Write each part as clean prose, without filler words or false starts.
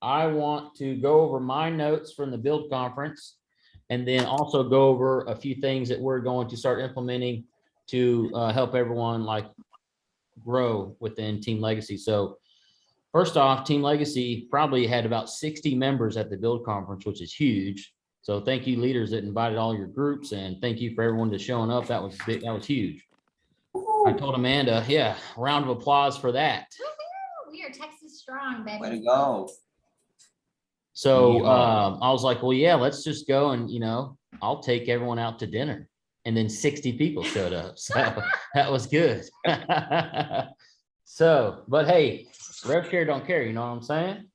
I want to go over my notes from the Build Conference and then also go over a few things that we're going to start implementing to help everyone like grow within TeamLegacy. So first off, TeamLegacy probably had about 60 members at the Build Conference, which is huge. So thank you leaders that invited all your groups, and thank you for everyone that's showing up. That was big, that was huge. I told Amanda, yeah, round of applause for that. We are Texas strong, baby. Way to go. So I was like, well, yeah, let's just go and, I'll take everyone out to dinner. And then 60 people showed up. So that was good. So, but hey, rev share don't care. You know what I'm saying?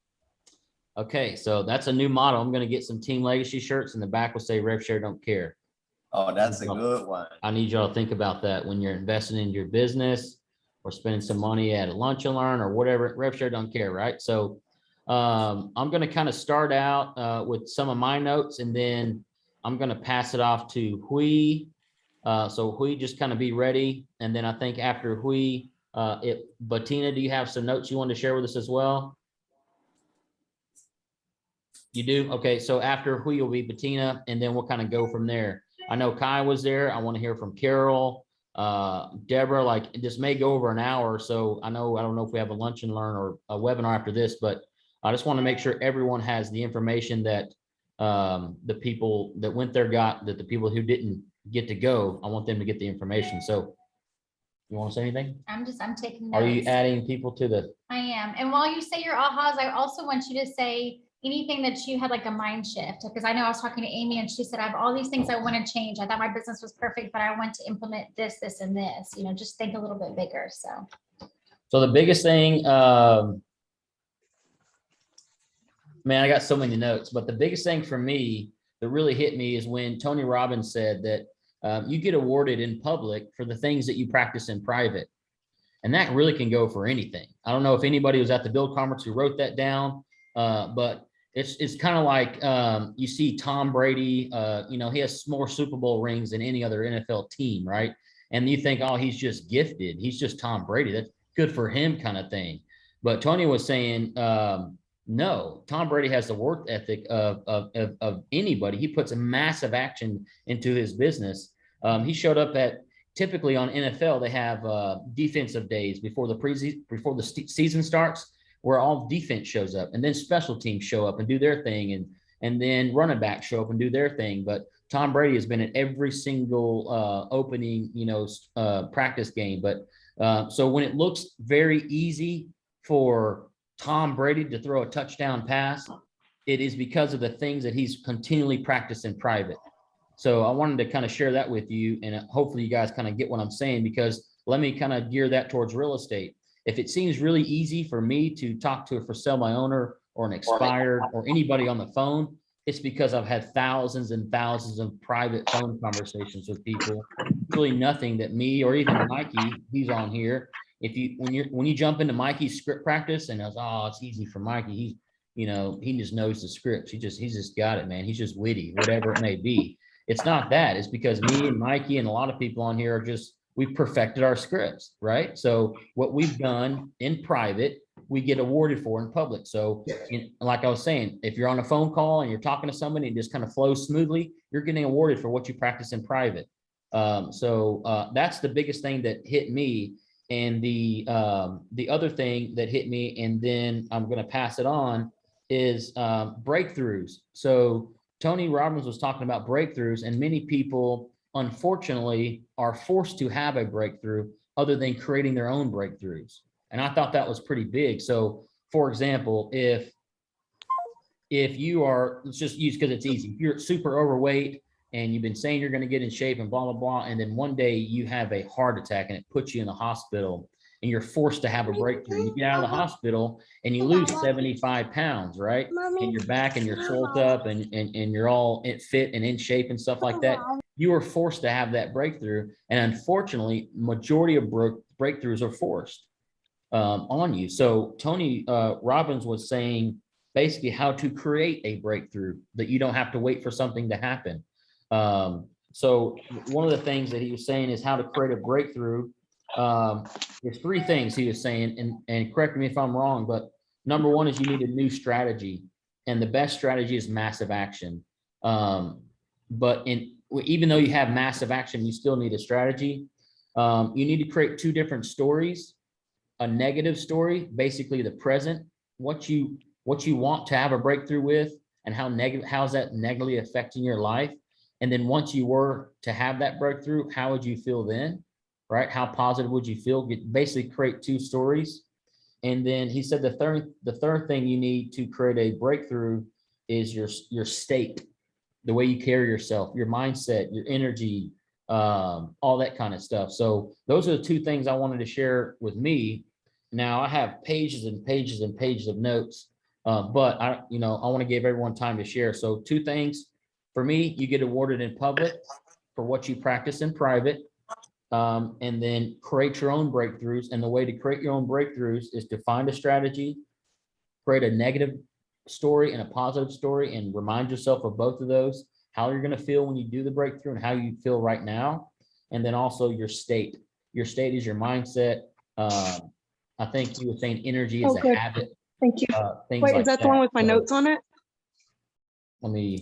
Okay, so that's a new model. I'm going to get some TeamLegacy shirts and the back will say rev share don't care. Oh, that's a good one. I need y'all to think about that when you're investing in your business or spending some money at a lunch and learn or whatever. Rev share don't care, right? So I'm going to kind of start out with some of my notes, and then I'm going to pass it off to Hui. So Hui, just kind of be ready. And then I think after Hui, Bettina, do you have some notes you want to share with us as well? You do? Okay, so after Hui will be Bettina, and then we'll kind of go from there. I know Kai was there. I want to hear from Carol, Deborah. Like, this may go over an hour or so. I don't know if we have a lunch and learn or a webinar after this, but I just want to make sure everyone has the information that the people that went there got, that the people who didn't get to go, I want them to get the information. So you want to say anything? I'm taking notes. Are you adding people to the? I am. And while you say your ahas, I also want you to say anything that you had like a mind shift, because I know I was talking to Amy and she said, I have all these things I want to change. I thought my business was perfect, but I want to implement this, this, and this, just think a little bit bigger. So the biggest thing, man, I got so many notes, but the biggest thing for me that really hit me is when Tony Robbins said that you get awarded in public for the things that you practice in private. And that really can go for anything. I don't know if anybody was at the Build Conference who wrote that down, but it's kind of like you see Tom Brady, he has more Super Bowl rings than any other NFL team, right? And you think, oh, he's just gifted. He's just Tom Brady. That's good for him kind of thing. But Tony was saying, no, Tom Brady has the work ethic of anybody. He puts a massive action into his business. He showed up at, typically on NFL, they have defensive days before the season starts, where all defense shows up, and then special teams show up and do their thing, and then running backs show up and do their thing. But Tom Brady has been at every single opening, practice game. But so when it looks very easy for Tom Brady to throw a touchdown pass, it is because of the things that he's continually practiced in private. So I wanted to kind of share that with you, and hopefully you guys kind of get what I'm saying, because let me kind of gear that towards real estate. If it seems really easy for me to talk to a for sale by owner or an expired or anybody on the phone, it's because I've had thousands and thousands of private phone conversations with people. It's really nothing that me or even Mikey, he's on here. When you jump into Mikey's script practice and it's easy for Mikey, he just knows the scripts. He's just got it, man. He's just witty, whatever it may be. It's not that. It's because me and Mikey and a lot of people on here we've perfected our scripts, right? So what we've done in private, we get awarded for in public. So like I was saying, if you're on a phone call and you're talking to somebody and it just kind of flows smoothly, you're getting awarded for what you practice in private. So that's the biggest thing that hit me. And the other thing that hit me, and then I'm going to pass it on, is breakthroughs. So Tony Robbins was talking about breakthroughs, and many people, unfortunately, are forced to have a breakthrough other than creating their own breakthroughs. And I thought that was pretty big. So for example, if you are, let's just use, because it's easy, if you're super overweight and you've been saying you're going to get in shape and blah, blah, blah, and then one day you have a heart attack and it puts you in the hospital and you're forced to have a breakthrough. You get out of the hospital and you lose 75 pounds, right? And you're back and you're swelled up and you're all fit and in shape and stuff like that. You were forced to have that breakthrough. And unfortunately, majority of breakthroughs are forced on you. So Tony Robbins was saying basically how to create a breakthrough, that you don't have to wait for something to happen. So one of the things that he was saying is how to create a breakthrough. There's three things he was saying, and correct me if I'm wrong, but number one is you need a new strategy, and the best strategy is massive action. But even though you have massive action, you still need a strategy. You need to create two different stories. A negative story, basically the present, what you want to have a breakthrough with, and how's that negatively affecting your life. And then once you were to have that breakthrough, how would you feel then, right? How positive would you feel? Basically create two stories. And then he said the third thing you need to create a breakthrough is your state, the way you carry yourself, your mindset, your energy, all that kind of stuff. So those are the two things I wanted to share with me. Now I have pages and pages and pages of notes, but I want to give everyone time to share. So two things for me: you get awarded in public for what you practice in private, and then create your own breakthroughs. And the way to create your own breakthroughs is to find a strategy, create a negative story and a positive story, and remind yourself of both of those, how you're going to feel when you do the breakthrough and how you feel right now. And then also your state. Your state is your mindset. I think you were saying energy is a habit. Thank you. Things Wait, like is that the one with my So notes on it? Let me,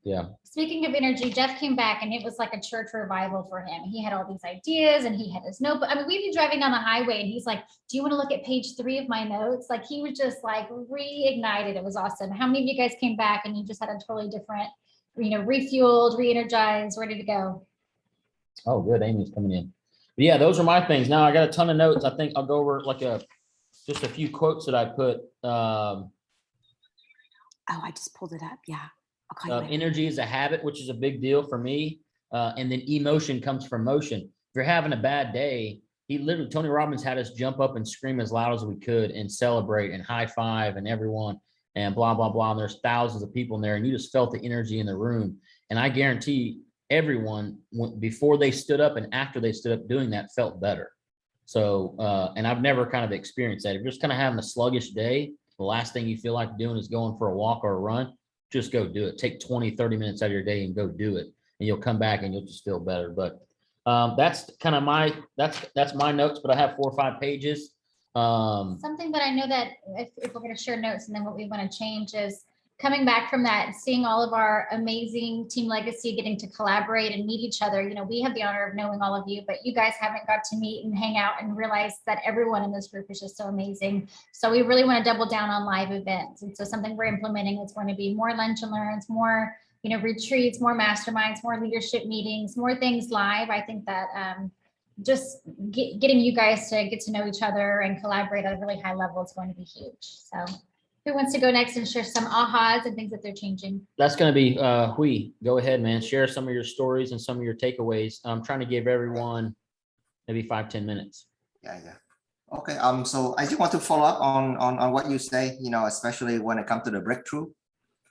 yeah. Speaking of energy, Jeff came back and it was like a church revival for him. He had all these ideas and he had his notebook. I mean, we'd be driving down the highway and he's like, do you want to look at page 3 of my notes? Like he was just like reignited. It was awesome. How many of you guys came back and you just had a totally different, refueled, re-energized, ready to go? Oh, good. Amy's coming in. But yeah, those are my things. Now I got a ton of notes. I think I'll go over like just a few quotes that I put. Oh, I just pulled it up. Yeah. Okay. Energy is a habit, which is a big deal for me. And then emotion comes from motion. If you're having a bad day, Tony Robbins had us jump up and scream as loud as we could and celebrate and high five and everyone and blah, blah, blah. And there's thousands of people in there and you just felt the energy in the room. And I guarantee everyone, before they stood up and after they stood up doing that, felt better. So, and I've never kind of experienced that. If you're just kind of having a sluggish day, the last thing you feel like doing is going for a walk or a run. Just go do it. Take 20, 30 minutes out of your day and go do it. And you'll come back and you'll just feel better. But that's kind of that's my notes, but I have 4 or 5 pages. Something that I know that if we're going to share notes and then what we want to change is coming back from that, seeing all of our amazing Team Legacy getting to collaborate and meet each other. We have the honor of knowing all of you, but you guys haven't got to meet and hang out and realize that everyone in this group is just so amazing. So we really want to double down on live events. And so something we're implementing is going to be more lunch and learns, more, retreats, more masterminds, more leadership meetings, more things live. I think that just getting you guys to get to know each other and collaborate at a really high level is going to be huge. So who wants to go next and share some ahas and things that they're changing? That's going to be Hui. Go ahead, man. Share some of your stories and some of your takeaways. I'm trying to give everyone maybe 5-10 minutes. Yeah. Okay. So I just want to follow up on what you say, especially when it comes to the breakthrough.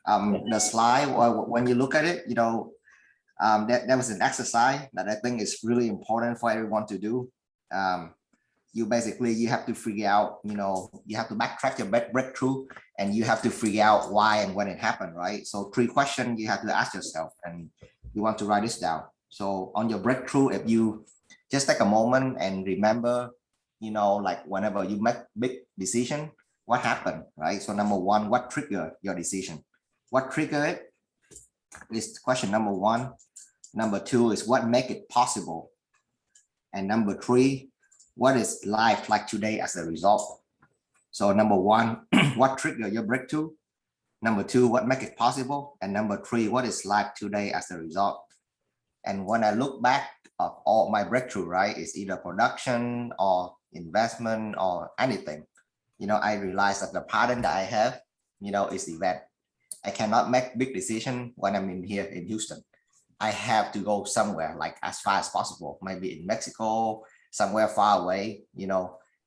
The slide, when you look at it, that was an exercise that I think is really important for everyone to do. You have to figure out, you have to backtrack your breakthrough and you have to figure out why and when it happened, right? So 3 questions you have to ask yourself and you want to write this down. So on your breakthrough, if you just take a moment and remember, like whenever you make big decision, what happened, right? So number 1, what triggered your decision? What triggered it is question number 1. Number 2 is what make it possible? And number 3, what is life like today as a result? So number 1, what triggered your breakthrough? Number 2, what make it possible? And number 3, what is life today as a result? And when I look back of all my breakthrough, right, it's either production or investment or anything, I realized that the pattern that I have, is event. I cannot make big decision when I'm in here in Houston. I have to go somewhere like as far as possible, maybe in Mexico, somewhere far away,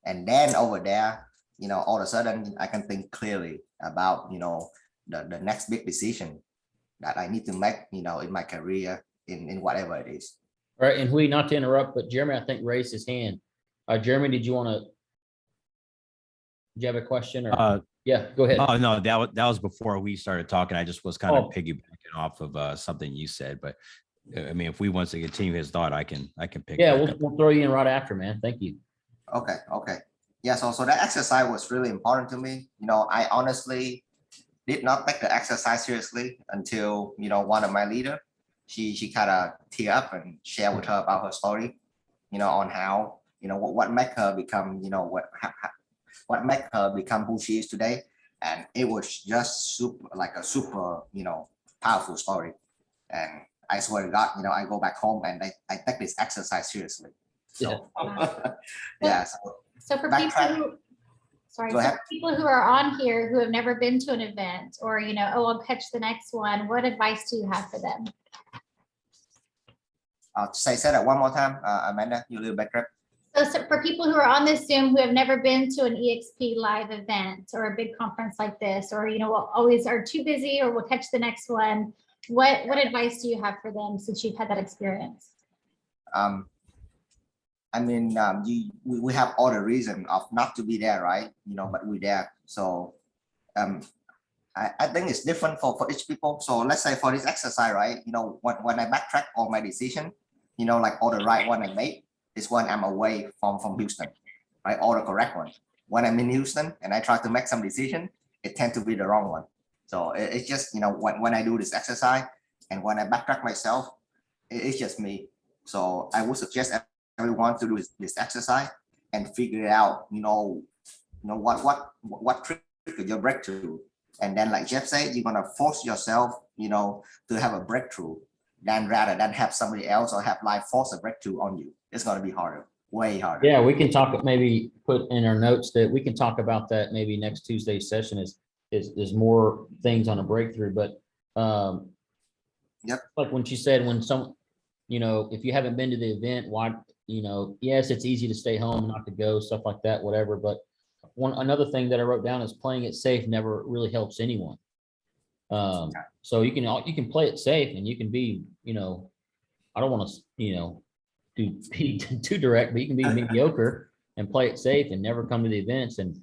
and then over there, all of a sudden I can think clearly about, the next big decision that I need to make, in my career, in whatever it is. All right. And Hui, not to interrupt, but Jeremy, I think raised his hand. Jeremy, did you have a question or? Yeah, go ahead. Oh, no, that was before we started talking. I just was kind of piggybacking off of something you said, but I mean, if we want to continue his thought, I can pick. Yeah, we'll throw you in right after, man. Thank you. Okay. Yeah, so that exercise was really important to me. I honestly did not take the exercise seriously until, one of my leader, she kind of tear up and share with her about her story, on how, what make her become, what make her become who she is today. And it was just super, powerful story. And I swear to God, I go back home and I take this exercise seriously. So, yeah. So for Backtrack. people who, sorry, Go so ahead. for people who are on here who have never been to an event or, oh, I'll catch the next one, what advice do you have for them? Say that one more time, Amanda, you a little backtrack. So for people who are on this Zoom who have never been to an EXP live event or a big conference like this, or, always are too busy or will catch the next one, what advice do you have for them since you've had that experience? We have all the reason of not to be there, right? But we're there. So I think it's different for each people. So let's say for this exercise, right? When I backtrack all my decision, like all the right one I made, is when I'm away from Houston, right? All the correct one. When I'm in Houston and I try to make some decision, it tends to be the wrong one. So it's just, when I do this exercise and when I backtrack myself, it's just me. So I would suggest everyone to do this exercise and figure it out, what triggered your breakthrough. And then like Jeff said, you're gonna force yourself, to have a breakthrough rather than have somebody else or have life force a breakthrough on you. It's gonna be harder, way harder. Yeah, we can talk, maybe put in our notes that we can talk about that maybe next Tuesday's session is more things on a breakthrough, but Yep. like when she said, when some, if you haven't been to the event, why, yes, it's easy to stay home, not to go, stuff like that, whatever. But another thing that I wrote down is playing it safe never really helps anyone. So you can play it safe and you can be, I don't want to, be too direct, but you can be mediocre and play it safe and never come to the events and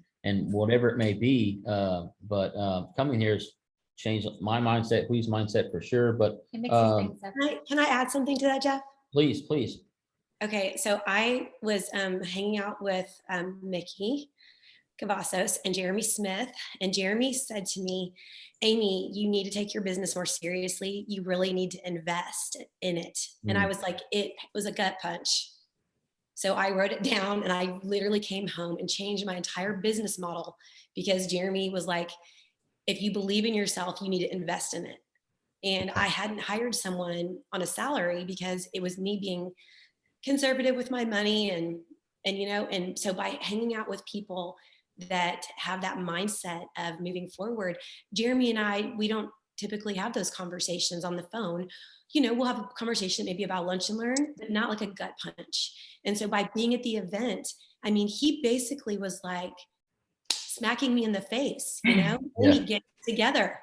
whatever it may be. But coming here has changed my mindset, Hui's mindset for sure. But It mixes things up. Can I add something to that, Jeff? please. Okay, so I was hanging out with Mickey Cavazos and Jeremy Smith, and Jeremy said to me, Amy, you need to take your business more seriously. You really need to invest in it. And I was like, it was a gut punch. So I wrote it down and I literally came home and changed my entire business model because Jeremy was like, if you believe in yourself, you need to invest in it. And I hadn't hired someone on a salary because it was me being conservative with my money and so by hanging out with people that have that mindset of moving forward, Jeremy and I, we don't typically have those conversations on the phone. We'll have a conversation maybe about lunch and learn, but not like a gut punch. And so by being at the event, he basically was like smacking me in the face, Yeah. We get together.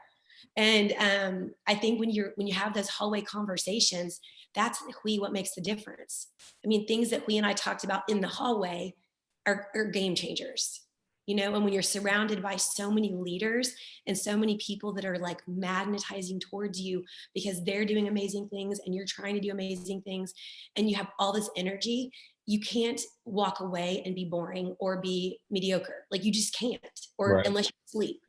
And I think when you have those hallway conversations, that's what makes the difference. Things that we and I talked about in the hallway are game changers. And when you're surrounded by so many leaders and so many people that are like magnetizing towards you because they're doing amazing things and you're trying to do amazing things and you have all this energy, you can't walk away and be boring or be mediocre. Like you just can't, or Right. unless you sleep.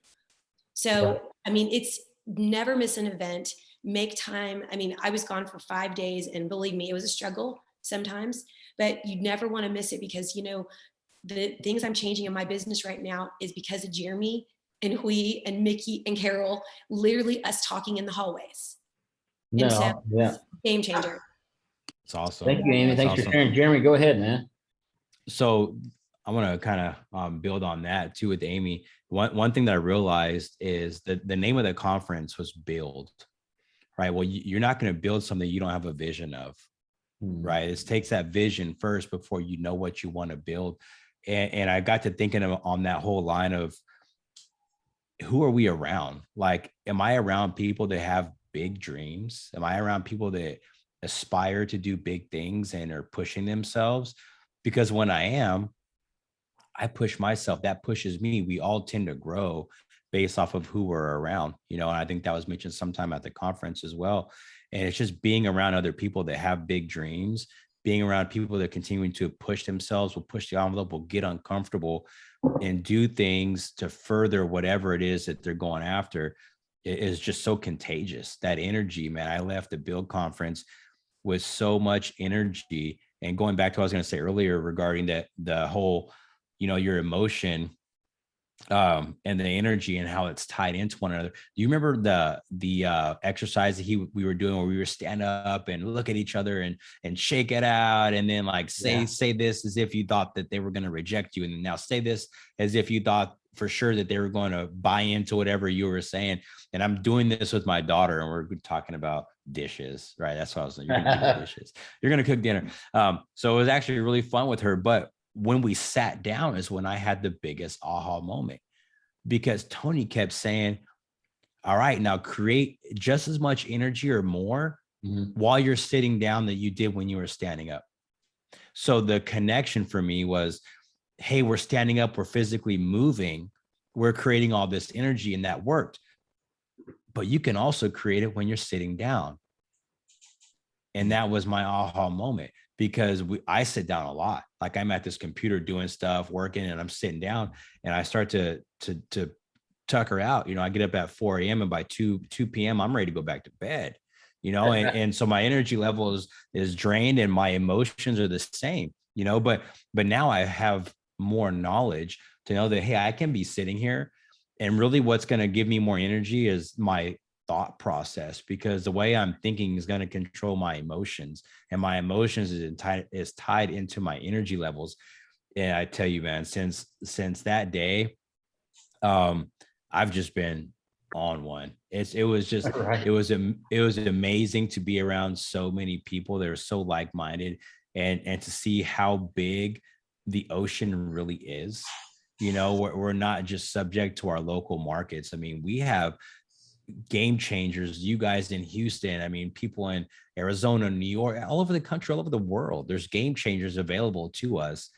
So, it's never miss an event, make time. I was gone for 5 days and believe me, it was a struggle sometimes, but you never want to miss it because, the things I'm changing in my business right now is because of Jeremy and Hui and Mickey and Carol, literally us talking in the hallways. No, so, yeah. Game changer. It's awesome. Thank you, Amy. That's Thanks for awesome. sharing. Jeremy, go ahead, man. So I want to kind of build on that too with Amy. One thing that I realized is that the name of the conference was Build, right? Well, you're not going to build something you don't have a vision of, right? It takes that vision first before you know what you want to build. And I got to thinking on that whole line of who are we around? Like, am I around people that have big dreams? Am I around people that aspire to do big things and are pushing themselves? Because when I am, I push myself, that pushes me. We all tend to grow based off of who we're around, and I think that was mentioned sometime at the conference as well. And it's just being around other people that have big dreams being around people that are continuing to push themselves, will push the envelope, will get uncomfortable and do things to further whatever it is that they're going after, is just so contagious. That energy, man. I left the Build Conference with so much energy. And going back to what I was going to say earlier regarding the whole, your emotion and the energy and how it's tied into one another. Do you remember the exercise that we were doing where we were stand up and look at each other and shake it out, and then like say this as if you thought that they were going to reject you, and then now say this as if you thought for sure that they were going to buy into whatever you were saying. And I'm doing this with my daughter, and we're talking about dishes, right? That's what I was saying. You're gonna do the dishes. You're gonna cook dinner. So it was actually really fun with her. But when we sat down is when I had the biggest aha moment, because Tony kept saying, all right, now create just as much energy or more while you're sitting down that you did when you were standing up. So the connection for me was, hey, we're standing up, we're physically moving, we're creating all this energy, and that worked. But you can also create it when you're sitting down. And that was my aha moment, because I sit down a lot. Like I'm at this computer doing stuff, working, and I'm sitting down, and I start to tucker out. I get up at 4 a.m. and by 2 p.m. I'm ready to go back to bed, and so my energy level is drained and my emotions are the same, but now I have more knowledge to know that, hey, I can be sitting here, and really what's going to give me more energy is my thought process, because the way I'm thinking is going to control my emotions, and my emotions is tied into my energy levels. And I tell you, man, since that day, I've just been on one. It was amazing to be around so many people that are so like-minded, and to see how big the ocean really is. We're not just subject to our local markets. I mean, we have game changers, you guys in Houston, I mean, people in Arizona, New York, all over the country, all over the world. There's game changers available to us,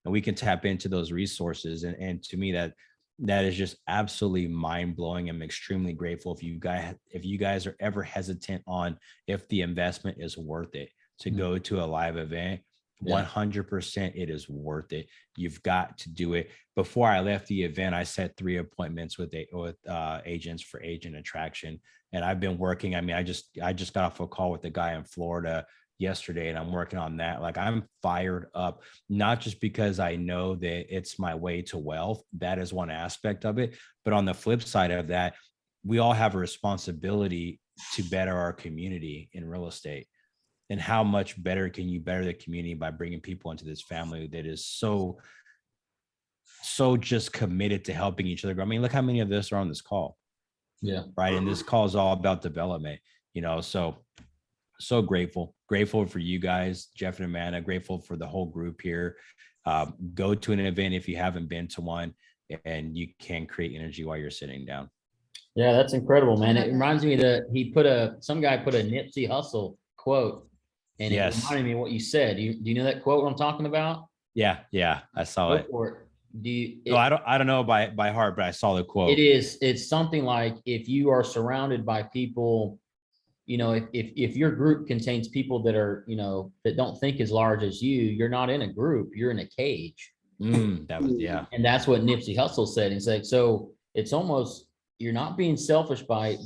and we can tap into those resources. And to me, that is just absolutely mind-blowing. I'm extremely grateful. If you guys are ever hesitant on if the investment is worth it to go to a live event, 100% it is worth it. You've got to do it. Before I left the event, I set 3 appointments with agents for agent attraction, and I've been working. I mean, I just got off a call with the guy in Florida yesterday, and I'm working on that. Like, I'm fired up, not just because I know that it's my way to wealth. That is one aspect of it. But on the flip side of that, we all have a responsibility to better our community in real estate. And how much better can you better the community by bringing people into this family that is so just committed to helping each other grow? I mean, look how many of us are on this call. Yeah. Right. And this call is all about development, so grateful for you guys, Jeff and Amanda, grateful for the whole group here. Go to an event if you haven't been to one, and you can create energy while you're sitting down. Yeah, that's incredible, man. It reminds me that some guy put a Nipsey Hussle quote, and it reminded me of what you said. Do you know that quote I'm talking about? Yeah, I saw it. I don't know by heart, but I saw the quote. It's something like, if you are surrounded by people, if your group contains people that are, that don't think as large as you're not in a group, you're in a cage. And that's what Nipsey Hussle said. He's like, so it's almost, you're not being selfish by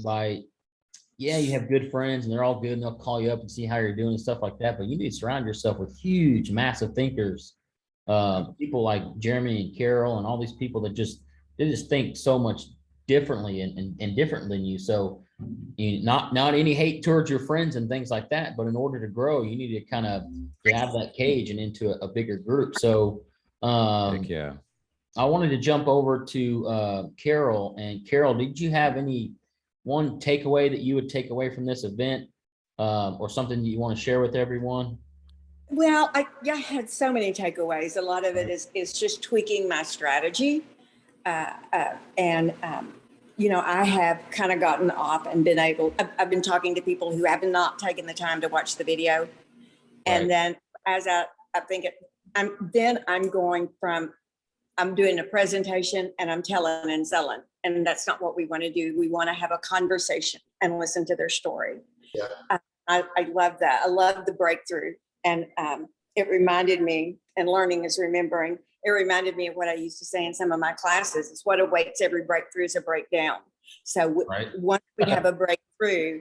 you have good friends and they're all good and they'll call you up and see how you're doing and stuff like that. But you need to surround yourself with huge, massive thinkers, people like Jeremy and Carol and all these people that they just think so much differently and different than you. So not any hate towards your friends and things like that, but in order to grow, you need to kind of get out of that cage and into a bigger group. So I wanted to jump over to Carol. And Carol, did you have one takeaway that you would take away from this event, or something that you want to share with everyone? Well, I had so many takeaways. A lot of it is just tweaking my strategy. I have kind of gotten off and I've been talking to people who have not taken the time to watch the video. Right. And then I'm doing a presentation and I'm telling and selling. And that's not what we want to do. We want to have a conversation and listen to their story. Yeah. I love that. I love the breakthrough And it reminded me, and learning is remembering, it reminded me of what I used to say in some of my classes, is what awaits every breakthrough is a breakdown. So Right. once we have a breakthrough,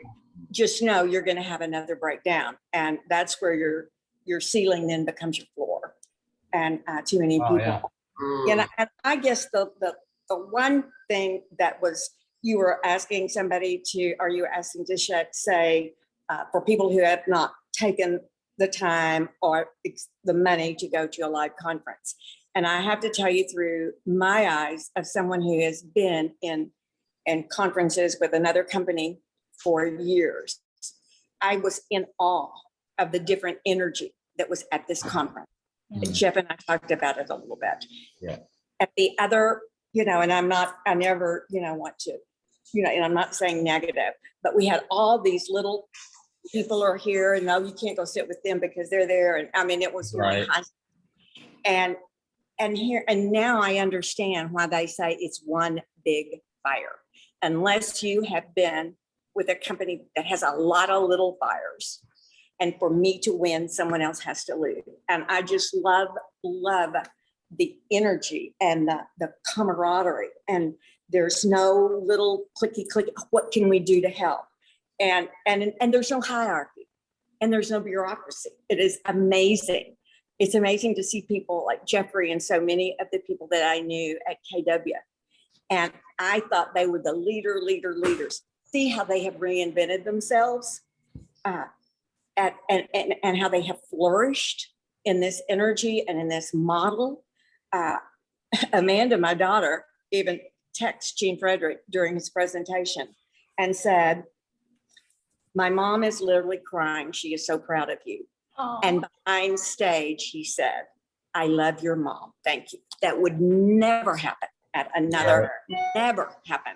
just know you're going to have another breakdown. And that's where your ceiling then becomes your floor. And too many Oh, people. yeah. And I guess the one thing that was, you were asking somebody to, are you asking to say, for people who have not taken the time or the money to go to a live conference. And I have to tell you, through my eyes of someone who has been in conferences with another company for years, I was in awe of the different energy that was at this conference. Mhm. Jeff and I talked about it a little bit. Yeah. At the other, and I never, want to, and I'm not saying negative, but we had all these little people are here and no, you can't go sit with them because they're there. And I mean, it was really Right. high. And now I understand why they say it's one big fire. Unless you have been with a company that has a lot of little fires. And for me to win, someone else has to lose. And I just love the energy and the camaraderie. And there's no little clicky, what can we do to help? And there's no hierarchy and there's no bureaucracy. It is amazing. It's amazing to see people like Jeffrey and so many of the people that I knew at KW. And I thought they were the leaders. See how they have reinvented themselves and how they have flourished in this energy and in this model. Amanda, my daughter, even texted Gene Frederick during his presentation and said, my mom is literally crying. She is so proud of you. Aw. And behind stage, he said, I love your mom. Thank you. That would never happen at another, never happen.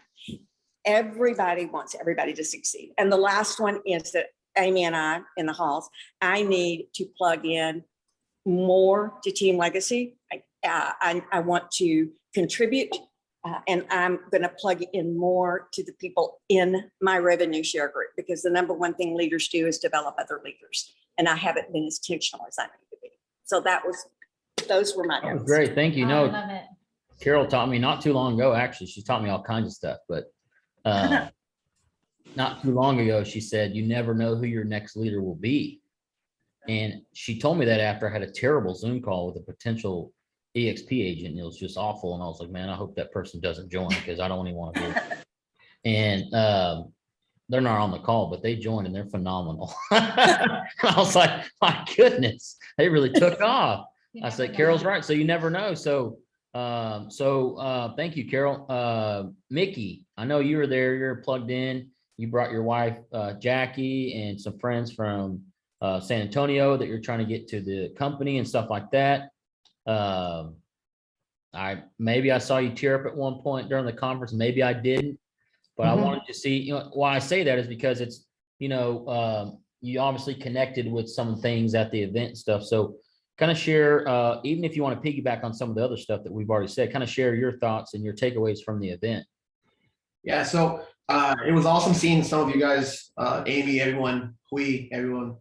Everybody wants everybody to succeed. And the last one is that Amy and I in the halls, I need to plug in more to TeamLegacy. I want to contribute and I'm going to plug in more to the people in my revenue share group, because the number one thing leaders do is develop other leaders. And I haven't been as intentional as I need to be. So those were my That was notes. great. Thank you. I No, love it. Carol taught me not too long ago, actually, she taught me all kinds of stuff, but not too long ago, she said, you never know who your next leader will be. And she told me that after I had a terrible Zoom call with a potential EXP agent. It was just awful. And I was like, man, I hope that person doesn't join because I don't even want to be. And they're not on the call, but they joined and they're phenomenal. I was like, my goodness, they really took off. You I never said, know. Carol's right. So you never know. So thank you, Carol. Mickey, I know you were there. You're plugged in. You brought your wife, Jackie, and some friends from San Antonio that you're trying to get to the company and stuff like that. Maybe I saw you tear up at one point during the conference. Maybe I didn't, but I wanted to see, why I say that is because it's, you obviously connected with some things at the event and stuff. So kind of share, even if you want to piggyback on some of the other stuff that we've already said, kind of share your thoughts and your takeaways from the event. Yeah, so it was awesome seeing some of you guys, Amy, everyone, everyone,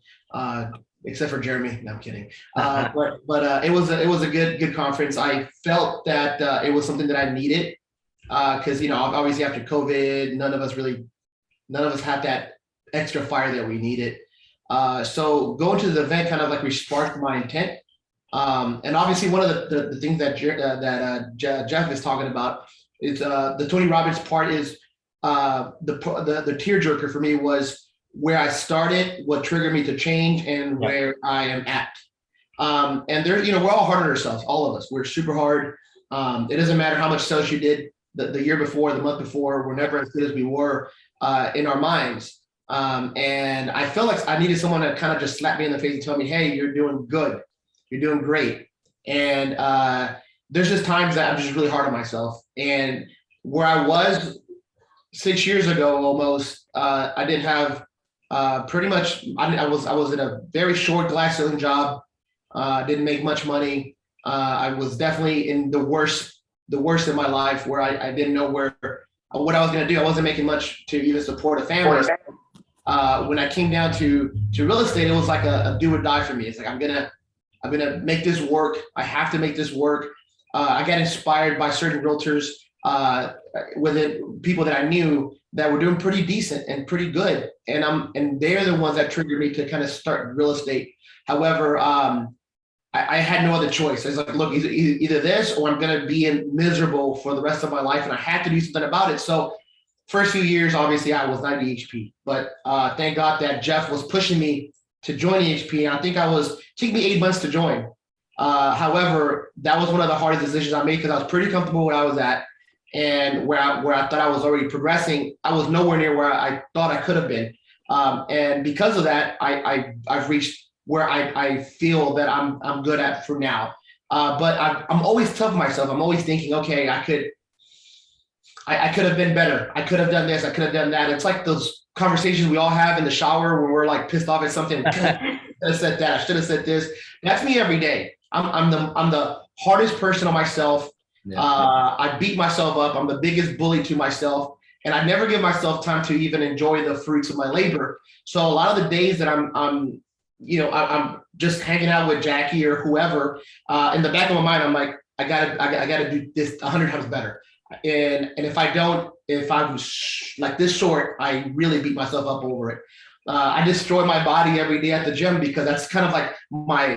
except for Jeremy. No, I'm kidding. But it was a good conference. I felt that it was something that I needed because obviously after COVID, none of us had that extra fire that we needed. So going to the event kind of like sparked my intent. And obviously one of the things that Jeff is talking about is the Tony Robbins part is the tearjerker for me was where I started, what triggered me to change, and where I am at. And there, we're all hard on ourselves, all of us. We're super hard. It doesn't matter how much sales you did the year before, the month before, we're never as good as we were in our minds. And I felt like I needed someone to kind of just slap me in the face and tell me, hey, you're doing good. You're doing great. And there's just times that I'm just really hard on myself. And where I was 6 years ago, almost, I didn't have pretty much, I was in a very short glass ceiling job, didn't make much money. I was definitely in the worst in my life where I didn't know what I was going to do. I wasn't making much to even support a family. when I came down to real estate, it was like a do or die for me. It's like, I'm gonna make this work. I have to make this work. I got inspired by certain realtors within people that I knew that were doing pretty decent and pretty good. And they're the ones that triggered me to kind of start real estate. However, I had no other choice. I was like, look, either this or I'm going to be miserable for the rest of my life. And I had to do something about it. So first few years, obviously I was not EHP, but thank God that Jeff was pushing me to join EHP. And I think it took me 8 months to join. However, that was one of the hardest decisions I made because I was pretty comfortable where I was at. And where I thought I was already progressing, I was nowhere near where I thought I could have been. And because of that, I've reached where I feel that I'm good at for now. But I'm always tough on myself. I'm always thinking, okay, I could have been better. I could have done this. I could have done that. It's like those conversations we all have in the shower when we're like pissed off at something. I should have said that. I should have said this. That's me every day. I'm the hardest person on myself. Yeah. I beat myself up. I'm the biggest bully to myself, and I never give myself time to even enjoy the fruits of my labor. So a lot of the days that I'm just hanging out with Jackie or whoever, in the back of my mind, I'm like, I gotta do this 100 times better. And if I'm like this short, I really beat myself up over it. I destroy my body every day at the gym because that's kind of like my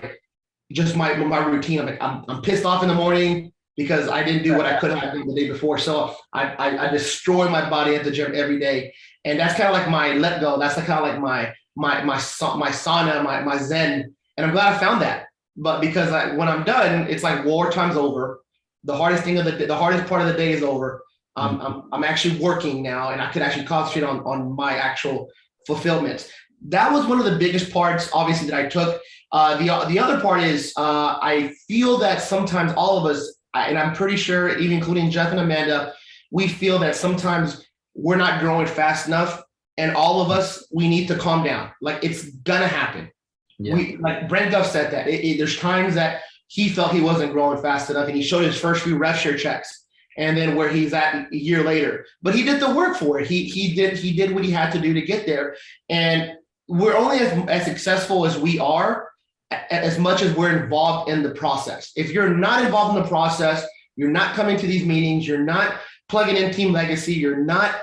routine. I'm like, I'm pissed off in the morning because I didn't do what I could have done the day before. So I destroy my body at the gym every day. And that's kind of like my let go. That's kind of like my sauna, my zen. And I'm glad I found that. But because when I'm done, it's like wartime's over. The hardest part of the day is over. I'm actually working now, and I could actually concentrate on my actual fulfillment. That was one of the biggest parts, obviously, that I took. The other part is I feel that sometimes all of us, and I'm pretty sure, even including Jeff and Amanda, we feel that sometimes we're not growing fast enough, and all of us, we need to calm down. Like, it's gonna happen. Yeah. Like Brent Duff said that there's times that he felt he wasn't growing fast enough, and he showed his first few rev share checks, and then where he's at a year later. But he did the work for it. He did what he had to do to get there, and we're only as successful as we are, as much as we're involved in the process. If you're not involved in the process, you're not coming to these meetings, you're not plugging in TeamLegacy, you're not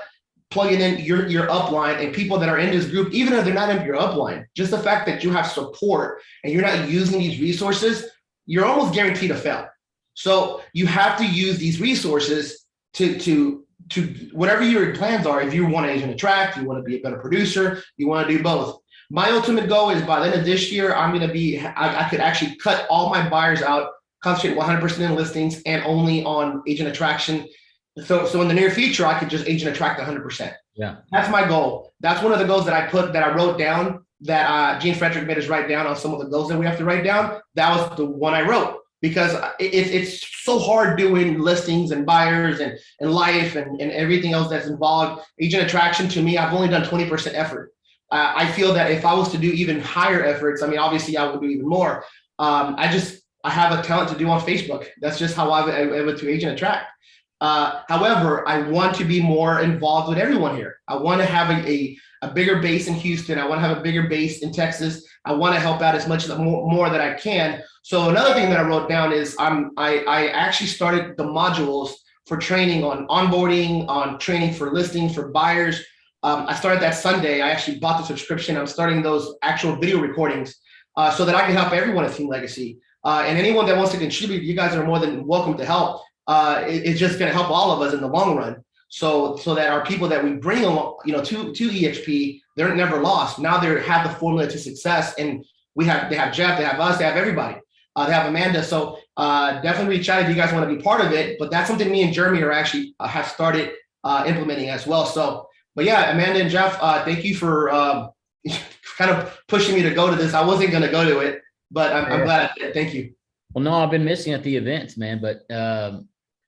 plugging in your upline and people that are in this group, even if they're not in your upline, just the fact that you have support and you're not using these resources, you're almost guaranteed to fail. So you have to use these resources to whatever your plans are. If you want to agent attract, you want to be a better producer, you want to do both. My ultimate goal is by the end of this year, I could actually cut all my buyers out, concentrate 100% in listings and only on agent attraction. So in the near future, I could just agent attract 100%. Yeah, that's my goal. That's one of the goals that I wrote down, that Gene Frederick made us write down on some of the goals that we have to write down. That was the one I wrote, because it's so hard doing listings and buyers and life and everything else that's involved. Agent attraction, to me, I've only done 20% effort. I feel that if I was to do even higher efforts, I mean, obviously I would do even more. I have a talent to do on Facebook. That's just how I'm able to agent attract. However, I want to be more involved with everyone here. I want to have a bigger base in Houston. I want to have a bigger base in Texas. I want to help out as much more that I can. So another thing that I wrote down is I actually started the modules for training on onboarding, on training for listings, for buyers. I started that Sunday. I actually bought the subscription. I'm starting those actual video recordings so that I can help everyone at TeamLegacy. And anyone that wants to contribute, you guys are more than welcome to help. It's just going to help all of us in the long run. So that our people that we bring along, to EXP, they're never lost. Now they have the formula to success, and they have Jeff, they have us, they have everybody. They have Amanda. So definitely reach out if you guys want to be part of it. But that's something me and Jeremy are actually have started implementing as well. So, but yeah, Amanda and Jeff, thank you for kind of pushing me to go to this. I wasn't going to go to it, but I'm glad I did. Thank you. Well, no, I've been missing at the events, man, but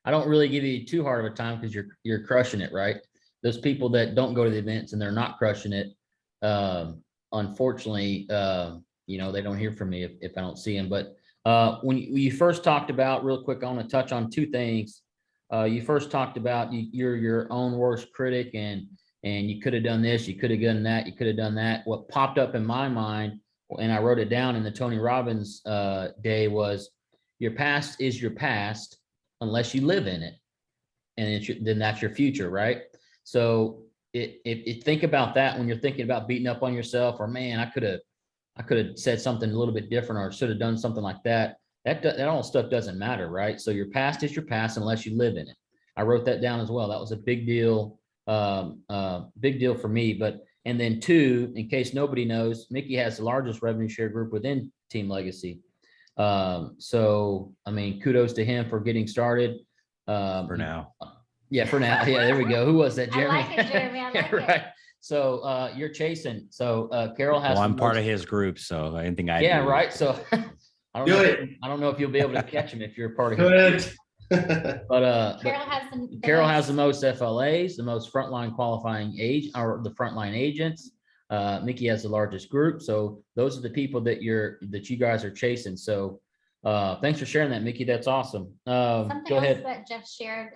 I don't really give you too hard of a time because you're crushing it, right? Those people that don't go to the events and they're not crushing it, unfortunately, they don't hear from me if I don't see them. But when you first talked about, real quick, I want to touch on two things. You first talked about you're your own worst critic, and and you could have done this, you could have done that, you could have done that. What popped up in my mind, and I wrote it down in the Tony Robbins day, was your past is your past unless you live in it. And then that's your future, right? So think about that when you're thinking about beating up on yourself, or man, I could have said something a little bit different, or should have done something like that. That all stuff doesn't matter, right? So your past is your past unless you live in it. I wrote that down as well. That was a big deal for me. And then two, in case nobody knows, Mickey has the largest revenue share group within TeamLegacy. So I mean, kudos to him for getting started. For now. Yeah, for now. Yeah, there we go. Who was that, Jeremy? I like it, Jeremy. I like right. it. So you're chasing. So Carol has. Well, I'm part of his group, so anything I Yeah, do. right. So I don't know if you'll be able to catch him if you're a part of his. But Carol has the most FLAs, the most frontline qualifying or the frontline agents. Mickey has the largest group. So those are the people that you guys are chasing. So thanks for sharing that, Mickey. That's awesome. Something Go else ahead. that Jeff shared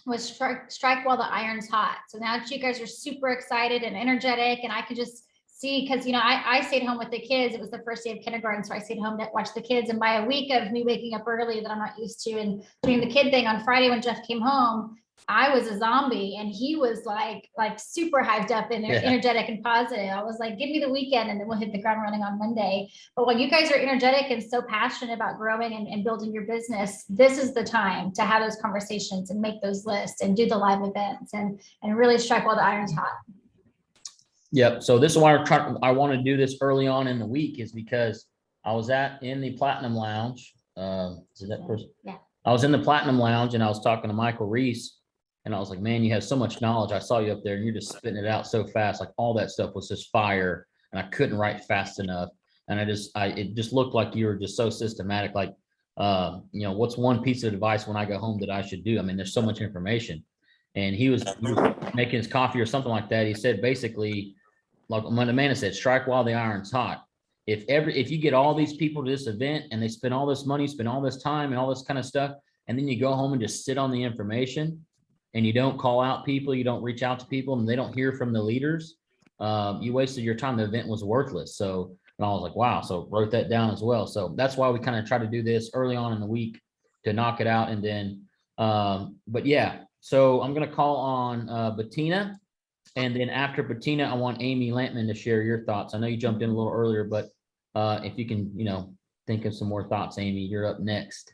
was strike while the iron's hot. So now that you guys are super excited and energetic, and I could just see, because I stayed home with the kids. It was the first day of kindergarten, so I stayed home to watch the kids. And by a week of me waking up early that I'm not used to and doing the kid thing on Friday when Jeff came home, I was a zombie, and he was like super hyped up and energetic and positive. I was like, give me the weekend and then we'll hit the ground running on Monday. But when you guys are energetic and so passionate about growing and building your business, this is the time to have those conversations and make those lists and do the live events and really strike while the iron's hot. Yep. So this is why I want to do this early on in the week, is because I was in the Platinum Lounge. Is that person? Yeah. I was in the Platinum Lounge and I was talking to Michael Reese. And I was like, man, you have so much knowledge. I saw you up there and you're just spitting it out so fast. Like all that stuff was just fire, and I couldn't write fast enough. And it just looked like you were just so systematic. Like, what's one piece of advice when I go home that I should do? I mean, there's so much information. And he was making his coffee or something like that. He said, basically, like when Amanda said, strike while the iron's hot. If you get all these people to this event and they spend all this money, spend all this time and all this kind of stuff, and then you go home and just sit on the information, and you don't call out people, you don't reach out to people, and they don't hear from the leaders, you wasted your time. The event was worthless. So, and I was like, wow. So wrote that down as well. So that's why we kind of try to do this early on in the week to knock it out. And then, but yeah, so I'm going to call on Bettina. And then after Bettina, I want Amy Lampman to share your thoughts. I know you jumped in a little earlier, but if you can, think of some more thoughts, Amy, you're up next.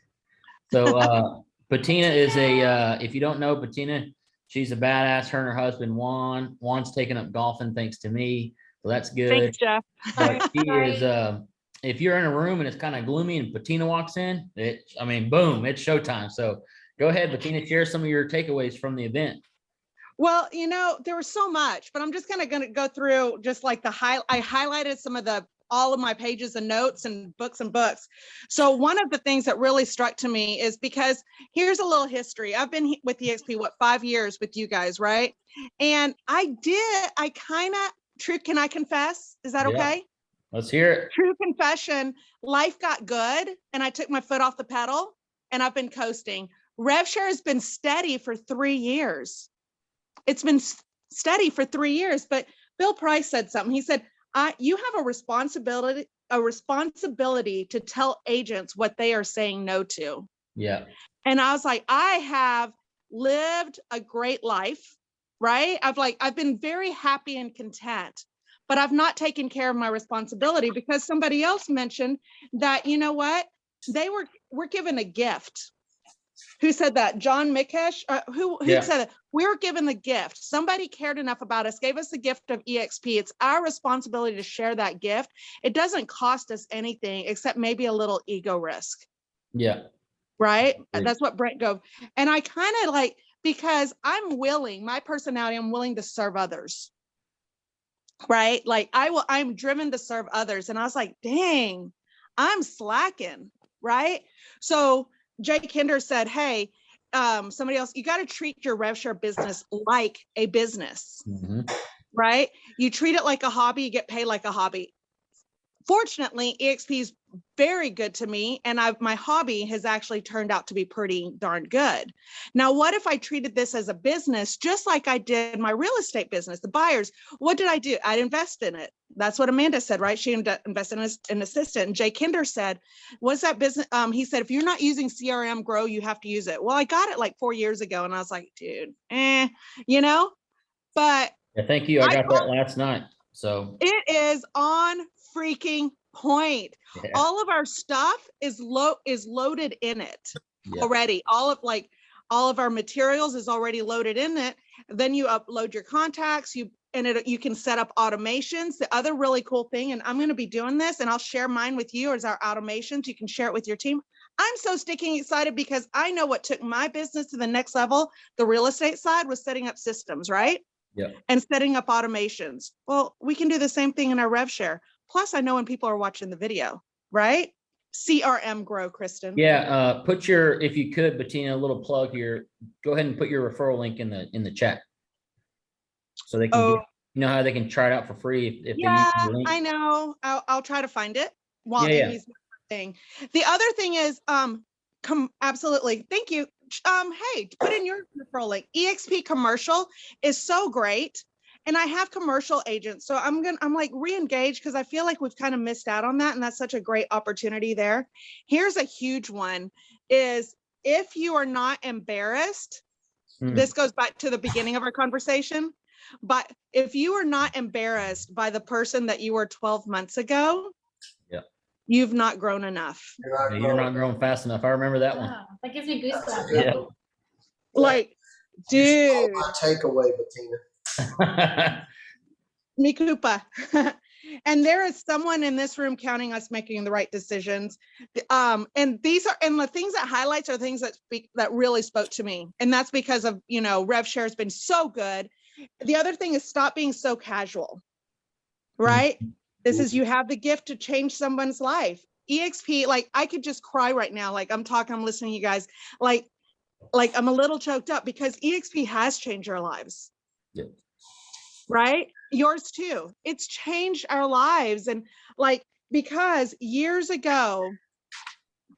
So, Bettina is if you don't know Bettina, she's a badass. Her and her husband, Juan. Juan's taken up golfing thanks to me. So that's good. Thanks, Jeff. But she is, if you're in a room and it's kind of gloomy and Bettina walks in, boom, it's showtime. So go ahead, Bettina, share some of your takeaways from the event. Well, there was so much, but I'm just going to go through just like I highlighted some of all of my pages and notes and books. So one of the things that really struck to me is because here's a little history. I've been with EXP, 5 years with you guys, right? And can I confess? Is that okay? Let's hear it. True confession. Life got good and I took my foot off the pedal and I've been coasting. RevShare has been steady for 3 years. It's been steady for 3 years, but Bill Price said something. He said, you have a responsibility to tell agents what they are saying no to. Yeah. And I was like, I have lived a great life, right? I've been very happy and content, but I've not taken care of my responsibility because somebody else mentioned that, we're given a gift. Who said that? John Mikesh? Who said that? We were given the gift. Somebody cared enough about us, gave us the gift of EXP. It's our responsibility to share that gift. It doesn't cost us anything except maybe a little ego risk. Yeah. Right? That's what Brent Gove. And I kind of because I'm willing, my personality, I'm willing to serve others. Right? I'm driven to serve others. And I was like, dang, I'm slacking. Right? So Jake Hinder said, hey, somebody else, you got to treat your RevShare business like a business, right? You treat it like a hobby, you get paid like a hobby. fortunately, EXP is very good to me, and my hobby has actually turned out to be pretty darn good. Now, what if I treated this as a business, just like I did my real estate business, the buyers? What did I do? I'd invest in it. That's what Amanda said, right? She invested in an assistant. And Jay Kinder said, what's that business? He said, if you're not using CRM Grow, you have to use it. Well, I got it like 4 years ago, and I was like, dude, you know, but Yeah, thank you. I got that last night. So it is on freaking point. yeah. All of our stuff is loaded in it Yeah. already. All of our materials is already loaded in it. Then you upload your contacts, you can set up automations. The other really cool thing, and I'm going to be doing this, and I'll share mine with you, is our automations. You can share it with your team. I'm so sticking excited because I know what took my business to the next level, the real estate side, was setting up systems, right? Yeah. And setting up automations. Well, we can do the same thing in our rev share. Plus, I know when people are watching the video, right? CRM Grow, Kristen. Yeah. Put your, if you could, Bettina, a little plug here. Go ahead and put your referral link in the chat, so they can get, you know how they can try it out for free if they use the link. I know. I'll try to find it while Yeah, Amy's thing. The other thing is, absolutely. Thank you. Hey, put in your referral link. EXP commercial is so great. And I have commercial agents. So I'm like re-engage, because I feel like we've kind of missed out on that. And that's such a great opportunity there. Here's a huge one, is if you are not embarrassed, this goes back to the beginning of our conversation, but if you are not embarrassed by the person that you were 12 months ago, you've not grown enough. You're not growing fast enough. I remember that one. Oh, that gives me goosebumps. Yeah. Like, dude. My takeaway, Bettina. Me Koopa. And there is someone in this room counting us making the right decisions. And the things that highlights are things that really spoke to me. And that's because of, rev share has been so good. The other thing is stop being so casual, right? This is, you have the gift to change someone's life. EXP, like I could just cry right now. Like I'm listening to you guys, like I'm a little choked up, because EXP has changed our lives. Yeah. Right? Yours too. It's changed our lives. And because years ago,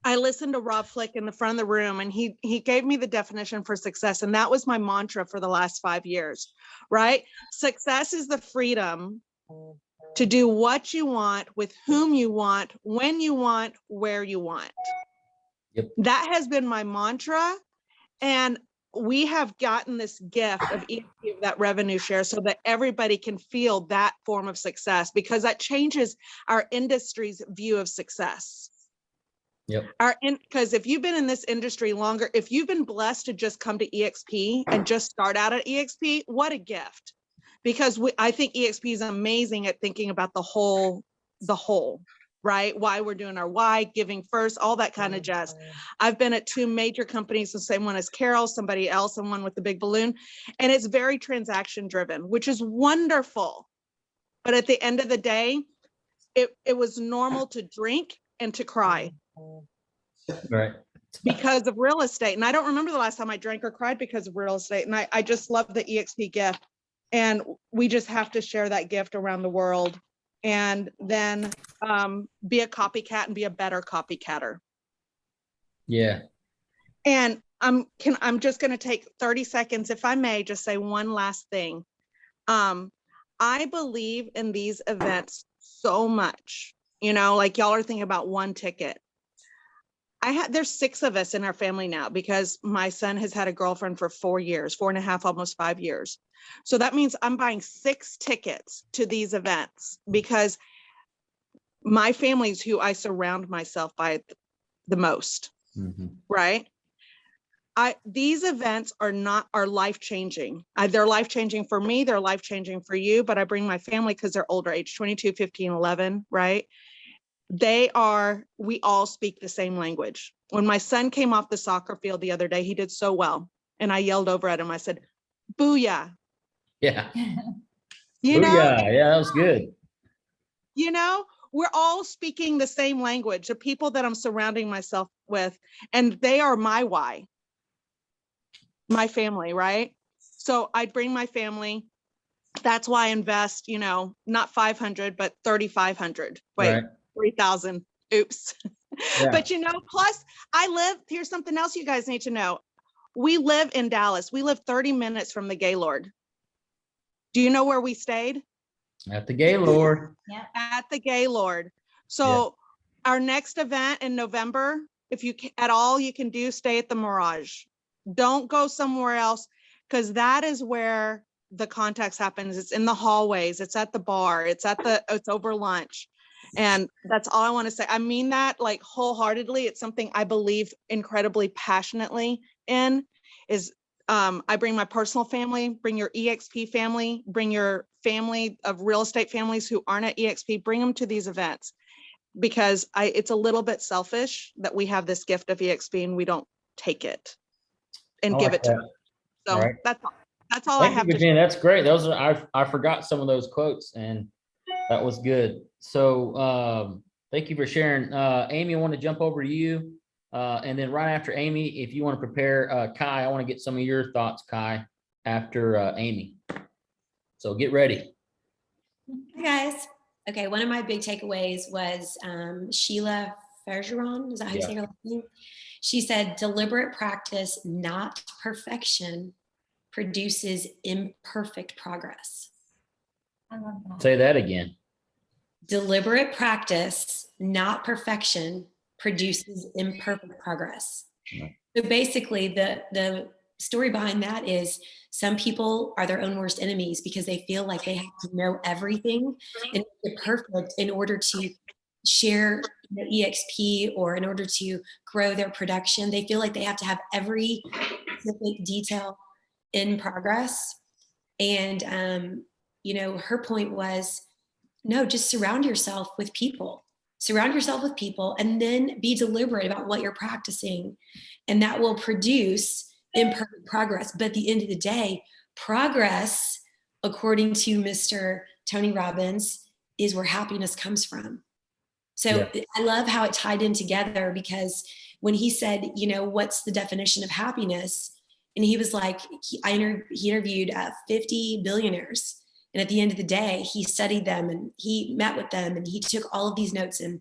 I listened to Rob Flick in the front of the room, and he gave me the definition for success. And that was my mantra for the last 5 years, right? Success is the freedom to do what you want, with whom you want, when you want, where you want. Yep. That has been my mantra. And we have gotten this gift of that revenue share so that everybody can feel that form of success, because that changes our industry's view of success. Yep. Because if you've been in this industry longer, if you've been blessed to just come to EXP and just start out at EXP, what a gift. Because I think EXP is amazing at thinking about the whole, right? Why we're doing our why, giving first, all that kind of jazz. I've been at 2 major companies, the same one as Carol, somebody else, and one with the big balloon. And it's very transaction driven, which is wonderful. But at the end of the day, it was normal to drink and to cry. Right. Because of real estate. And I don't remember the last time I drank or cried because of real estate. And I just love the EXP gift. And we just have to share that gift around the world, and then be a copycat and be a better copycatter. Yeah. And I'm just going to take 30 seconds, if I may, just say one last thing. I believe in these events so much, like y'all are thinking about one ticket. There's 6 of us in our family now, because my son has had a girlfriend for 4 years, 4.5, almost 5 years. So that means I'm buying 6 tickets to these events, because my family is who I surround myself by the most. Mm-hmm. Right? These events are life-changing. They're life-changing for me. They're life-changing for you, but I bring my family because they're older age, 22, 15, 11, right? We all speak the same language. When my son came off the soccer field the other day, he did so well. And I yelled over at him. I said, booyah. Yeah. Booyah. Yeah, that was good. We're all speaking the same language, the people that I'm surrounding myself with, and they are my why, my family, right? So I bring my family. That's why I invest, not 500, but 3,500. Wait, Right. 3,000. Oops. Yeah. But plus here's something else you guys need to know. We live in Dallas. We live 30 minutes from the Gaylord. Do you know where we stayed? At the Gaylord. At the Gaylord. So our next event in November, if you at all, you can stay at the Mirage. Don't go somewhere else, because that is where the context happens. It's in the hallways. It's at the bar. It's over lunch. And that's all I want to say. I mean that like wholeheartedly. It's something I believe incredibly passionately in. I bring my personal family, bring your EXP family, bring your family of real estate families who aren't at EXP, bring them to these events, because it's a little bit selfish that we have this gift of EXP and we don't take it and give it to them. So right. That's all I have to Virginia. That's great. Those are, I forgot some of those quotes, and that was good. So thank you for sharing. Amy, I want to jump over to you. And then right after Amy, if you want to prepare, Kai, I want to get some of your thoughts, Kai, after Amy. So get ready. Hi, guys. Okay, one of my big takeaways was Sheila Fergeron. Is that how you say her last name? She said, deliberate practice, not perfection, produces imperfect progress. I love that. Say that again. Deliberate practice, not perfection, produces imperfect progress. So basically, the story behind that is some people are their own worst enemies because they feel like they have to know everything and get perfect in order to share EXP or in order to grow their production. They feel like they have to have every specific detail in progress. And, her point was, no, just surround yourself with people. Surround yourself with people and then be deliberate about what you're practicing. And that will produce imperfect progress. But at the end of the day, progress, according to Mr. Tony Robbins, is where happiness comes from. So I love how it tied in together, because when he said, what's the definition of happiness? And he was like, he interviewed 50 billionaires. And at the end of the day, he studied them and he met with them and he took all of these notes. And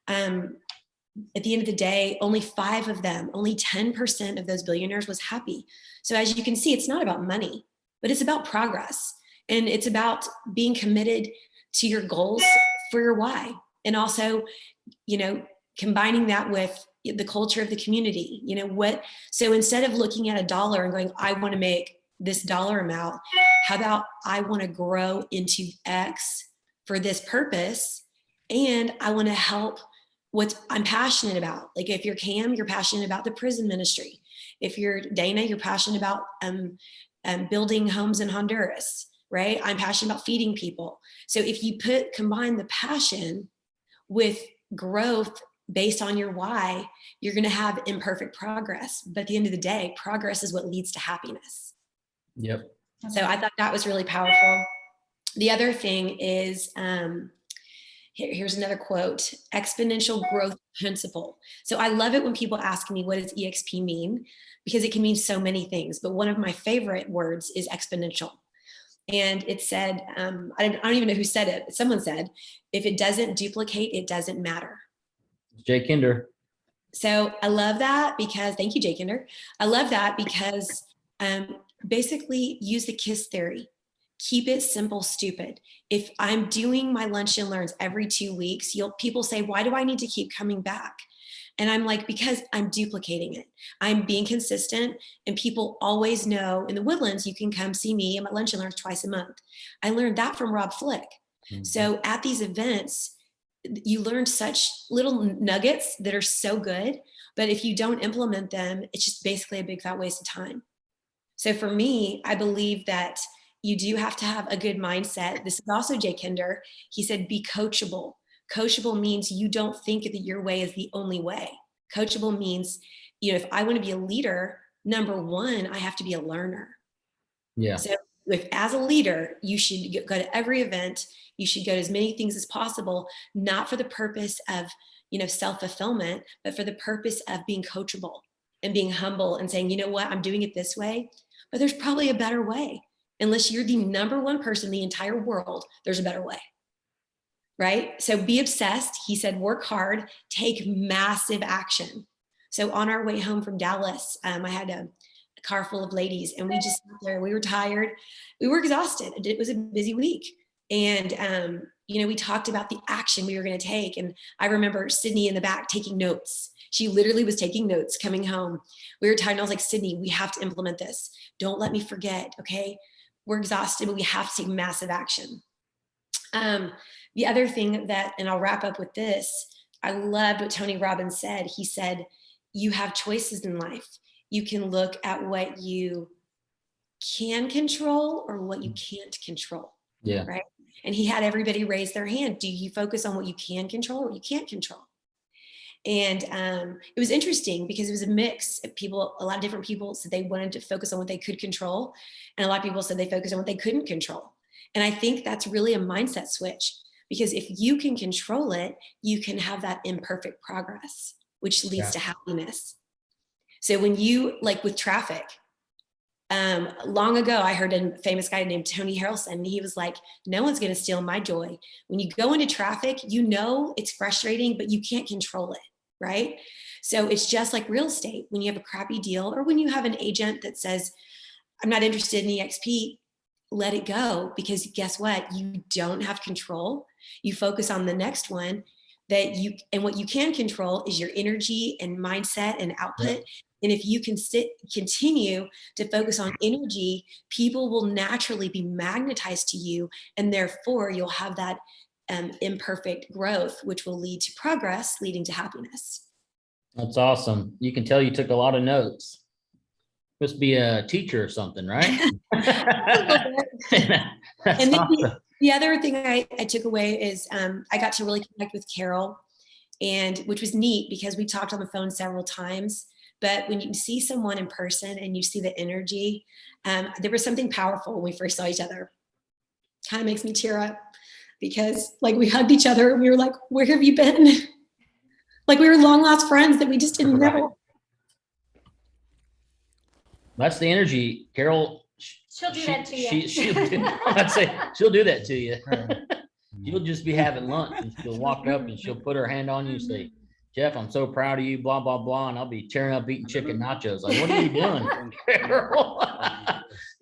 at the end of the day, only 5 of them, only 10% of those billionaires was happy. So as you can see, it's not about money, but it's about progress. And it's about being committed to your goals for your why. And also, combining that with the culture of the community, so instead of looking at $1 and going, I want to make this dollar amount, how about I want to grow into X for this purpose, and I want to help what I'm passionate about. Like if you're Cam, you're passionate about the prison ministry. If you're Dana, you're passionate about building homes in Honduras, right? I'm passionate about feeding people. So if you combine the passion with growth based on your why, you're going to have imperfect progress. But at the end of the day, progress is what leads to happiness. Yep. So I thought that was really powerful. The other thing is, here's another quote, exponential growth principle. So I love it when people ask me, what does EXP mean? Because it can mean so many things. But one of my favorite words is exponential. And it said, I don't even know who said it, but someone said, if it doesn't duplicate, it doesn't matter. Jay Kinder. So I love that because, thank you, Jay Kinder. I love that because basically use the KISS theory. Keep it simple, stupid. If I'm doing my lunch and learns every 2 weeks, people say, why do I need to keep coming back? And I'm like, because I'm duplicating it. I'm being consistent, and people always know in the Woodlands, you can come see me at my lunch and learns twice a month. I learned that from Rob Flick. Mm-hmm. So at these events, you learn such little nuggets that are so good, but if you don't implement them, it's just basically a big fat waste of time. So for me, I believe that you do have to have a good mindset. This is also Jay Kinder. He said, be coachable. Coachable means you don't think that your way is the only way. Coachable means, if I want to be a leader, number one, I have to be a learner. Yeah. So as a leader, you should go to every event. You should go to as many things as possible, not for the purpose of, self-fulfillment, but for the purpose of being coachable and being humble and saying, you know what, I'm doing it this way, but there's probably a better way. Unless you're the number one person in the entire world, there's a better way. right? So be obsessed. He said, work hard, take massive action. So on our way home from Dallas, I had a car full of ladies and we just sat there. We were tired. We were exhausted. It was a busy week. And, you know, we talked about the action we were going to take. And I remember Sydney in the back taking notes. She literally was taking notes coming home. We were tired. And I was like, Sydney, we have to implement this. Don't let me forget. Okay. We're exhausted, but we have to take massive action. The other thing that, and I'll wrap up with this, I loved what Tony Robbins said. He said, you have choices in life. You can look at what you can control or what you can't control. Yeah. Right. And he had everybody raise their hand. Do you focus on what you can control or what you can't control? And it was interesting because it was a mix of people. A lot of different people said they wanted to focus on what they could control. And a lot of people said they focused on what they couldn't control. And I think that's really a mindset switch, because if you can control it, you can have that imperfect progress, which leads to happiness. So when you, like with traffic, long ago, I heard a famous guy named Tony Harrelson, and he was like, no one's going to steal my joy. When you go into traffic, you know it's frustrating, but you can't control it, right? So it's just like real estate. When you have a crappy deal, or when you have an agent that says, I'm not interested in EXP, let it go, because guess what? You don't have control. You focus on the next one that you, and what you can control is your energy and mindset and output. And if you can continue to focus on energy, people will naturally be magnetized to you. And therefore you'll have that imperfect growth, which will lead to progress, leading to happiness. That's awesome. You can tell you took a lot of notes. Must be a teacher or something, right? That's And then awesome. the other thing I took away is I got to really connect with Carol, and which was neat because we talked on the phone several times. But when you see someone in person and you see the energy, there was something powerful when we first saw each other. Kind of makes me tear up because like we hugged each other and we were like, where have you been? Like we were long lost friends that we just didn't know. That's the energy, Carol. She'll do that to you. She'll do that to you. You'll just be having lunch and she'll walk up and she'll put her hand on you and say, Jeff, I'm so proud of you, blah, blah, blah. And I'll be tearing up eating chicken nachos. Like, what are you doing, Carol?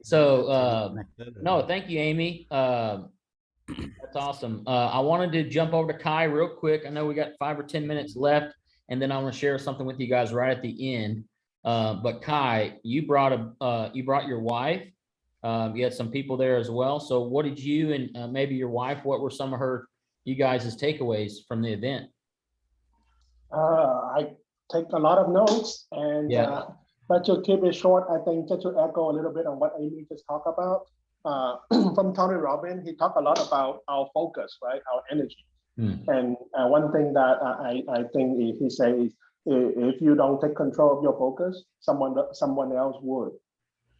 So, no, thank you, Amy. That's awesome. I wanted to jump over to Kai real quick. I know we got 5 or 10 minutes left, and then I want to share something with you guys right at the end. But Kai, you brought your wife. You had some people there as well. So what did you and maybe your wife, what were some of you guys' takeaways from the event? I take a lot of notes, and but to keep it short, I think just to echo a little bit on what Amy just talked about. From Tony Robbins, he talked a lot about our focus, right? Our energy. And one thing that I think he says is, if you don't take control of your focus, someone else would.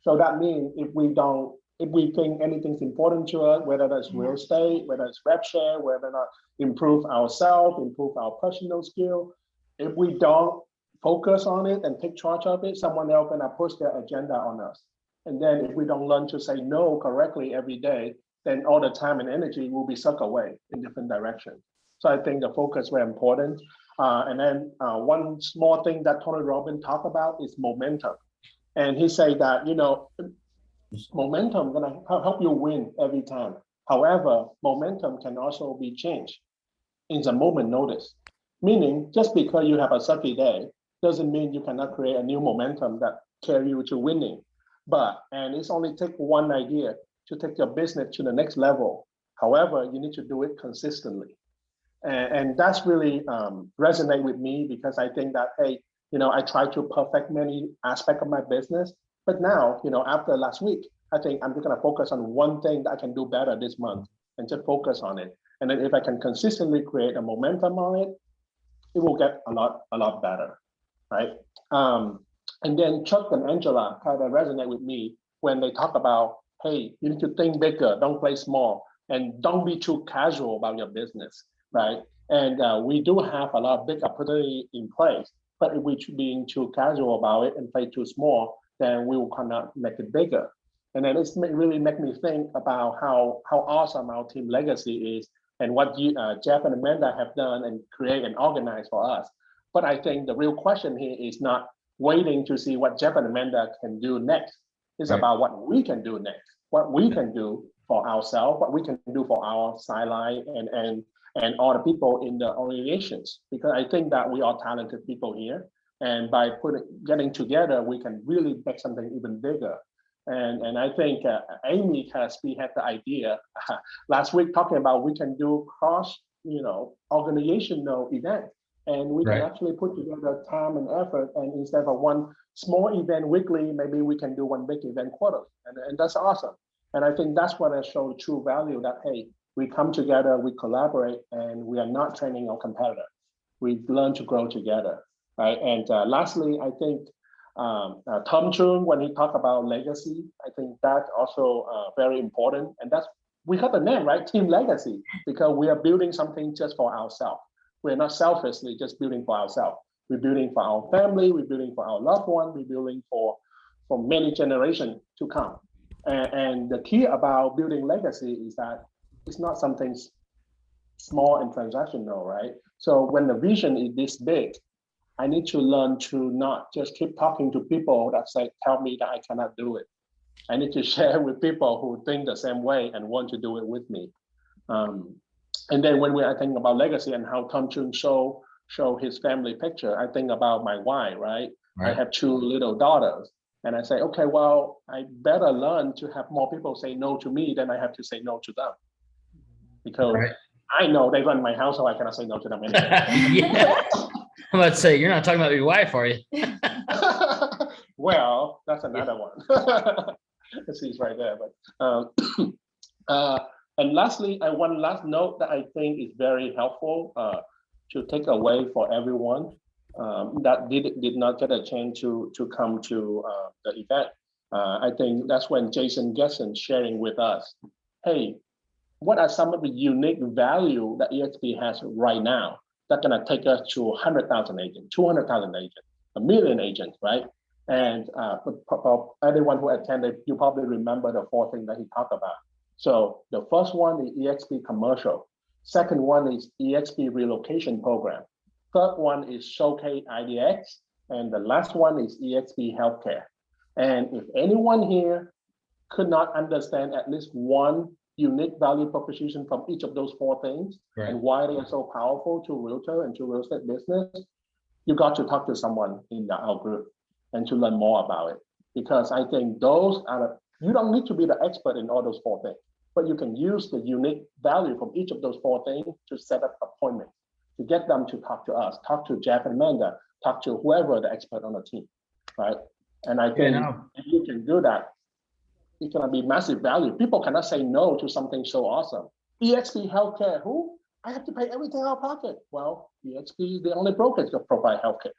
So that means if we think anything's important to us, whether that's real estate, whether it's rep share, whether or not improve ourselves, improve our personal skill, if we don't focus on it and take charge of it, someone else gonna push their agenda on us. And then if we don't learn to say no correctly every day, then all the time and energy will be sucked away in different directions. So I think the focus is very important. And then one small thing that Tony Robbins talked about is momentum. And he said that, momentum gonna help you win every time. However, momentum can also be changed in the moment notice. Meaning, just because you have a sucky day doesn't mean you cannot create a new momentum that carry you to winning. And it's only take one idea to take your business to the next level. However, you need to do it consistently. And that's really resonate with me, because I think that, hey, I try to perfect many aspects of my business, but now, after last week, I think I'm just gonna focus on one thing that I can do better this month and just focus on it. And then if I can consistently create a momentum on it, it will get a lot better, right? And then Chuck and Angela kind of resonate with me when they talk about, hey, you need to think bigger, don't play small, and don't be too casual about your business, right? And we do have a lot of big opportunity in place, but if we're being too casual about it and play too small, then we will cannot make it bigger. And then it's really make me think about how awesome our team legacy is, and what Jeff and Amanda have done and create and organize for us. But I think the real question here is not waiting to see what Jeff and Amanda can do next. It's Right. about what we can do next, what we can do for ourselves, what we can do for our sideline and all the people in the organizations. Because I think that we are talented people here. And by getting together, we can really make something even bigger. And I think Amy has had the idea last week talking about we can do cross, organizational event, and we Right. can actually put together time and effort. And instead of one small event weekly, maybe we can do one big event quarterly, and that's awesome. And I think that's what I show true value. That hey, we come together, we collaborate, and we are not training our competitor. We learn to grow together. Right. And lastly, I think Tom Chung, when he talked about legacy, I think that's also very important. And we got the name, right? TeamLegacy, because we are building something just for ourselves. We're not selfishly just building for ourselves. We're building for our family, we're building for our loved one, we're building for many generations to come. And the key about building legacy is that it's not something small and transactional, right? So when the vision is this big, I need to learn to not just keep talking to people that tell me that I cannot do it. I need to share with people who think the same way and want to do it with me. And then when I think about legacy and how Tom Chung show his family picture, I think about my wife, right? I have 2 little daughters. And I say, okay, well, I better learn to have more people say no to me than I have to say no to them. Because I know they run my house, so I cannot say no to them anyway. Yeah. I'm about to say, you're not talking about your wife, are you? Well, that's another one. She's right there. But and lastly, one last note that I think is very helpful to take away for everyone that did not get a chance to come to the event. I think that's when Jason Gesson sharing with us, hey, what are some of the unique value that EXP has right now that's going to take us to 100,000 agents, 200,000 agents, 1 million agents, right? And for anyone who attended, you probably remember the 4 things that he talked about. So the first one is EXP commercial. Second one is EXP relocation program. Third one is Showcase IDX. And the last one is EXP healthcare. And if anyone here could not understand at least one unique value proposition from each of those 4 things and why they are so powerful to realtor and to real estate business, you got to talk to someone in our group and to learn more about it. Because I think those are, you don't need to be the expert in all those 4 things, but you can use the unique value from each of those 4 things to set up appointments, to get them to talk to us, talk to Jeff and Amanda, talk to whoever the expert on the team, right? And I think if you can do that, it's gonna be massive value. People cannot say no to something so awesome. EXP healthcare, who? I have to pay everything out of pocket. Well, EXP is the only brokerage that provide healthcare.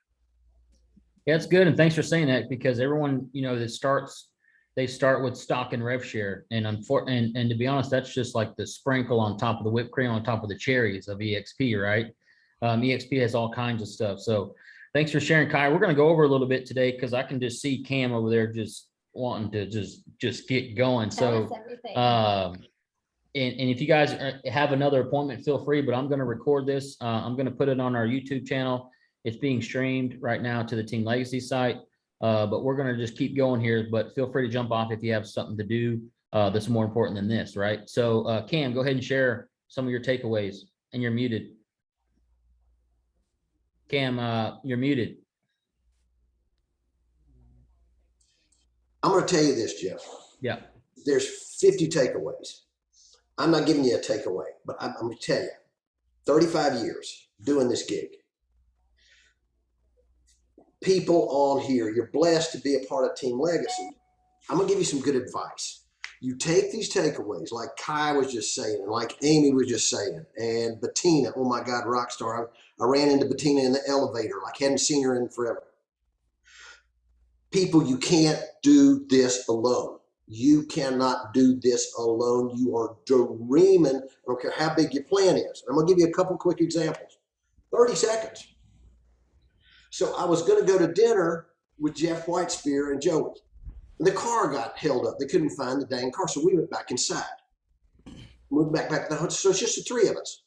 Yeah, it's good. And thanks for saying that, because everyone, they start with stock and rev share. And to be honest, that's just like the sprinkle on top of the whipped cream on top of the cherries of EXP, right? EXP has all kinds of stuff. So thanks for sharing, Kai. We're going to go over a little bit today because I can just see Cam over there just wanting to just get going. Tell So us everything. and if you guys have another appointment, feel free, but I'm going to record this. I'm going to put it on our YouTube channel. It's being streamed right now to the TeamLegacy site, but we're going to just keep going here, but feel free to jump off if you have something to do that's more important than this, right? So Cam, go ahead and share some of your takeaways, and you're muted. Cam, you're muted. I'm going to tell you this, Jeff. Yeah. There's 50 takeaways. I'm not giving you a takeaway, but I'm going to tell you, 35 years doing this gig. People on here, you're blessed to be a part of TeamLegacy. I'm going to give you some good advice. You take these takeaways, like Kai was just saying, and like Amy was just saying, and Bettina, oh my God, rock star. I ran into Bettina in the elevator, like hadn't seen her in forever. People, you can't do this alone. You cannot do this alone. You are dreaming. I don't care how big your plan is. I'm going to give you a couple quick examples. 30 seconds. So I was going to go to dinner with Jeff Whitespear and Joey. And the car got held up. They couldn't find the dang car, so we went back inside. moved back to the hotel. So it's just the three of us.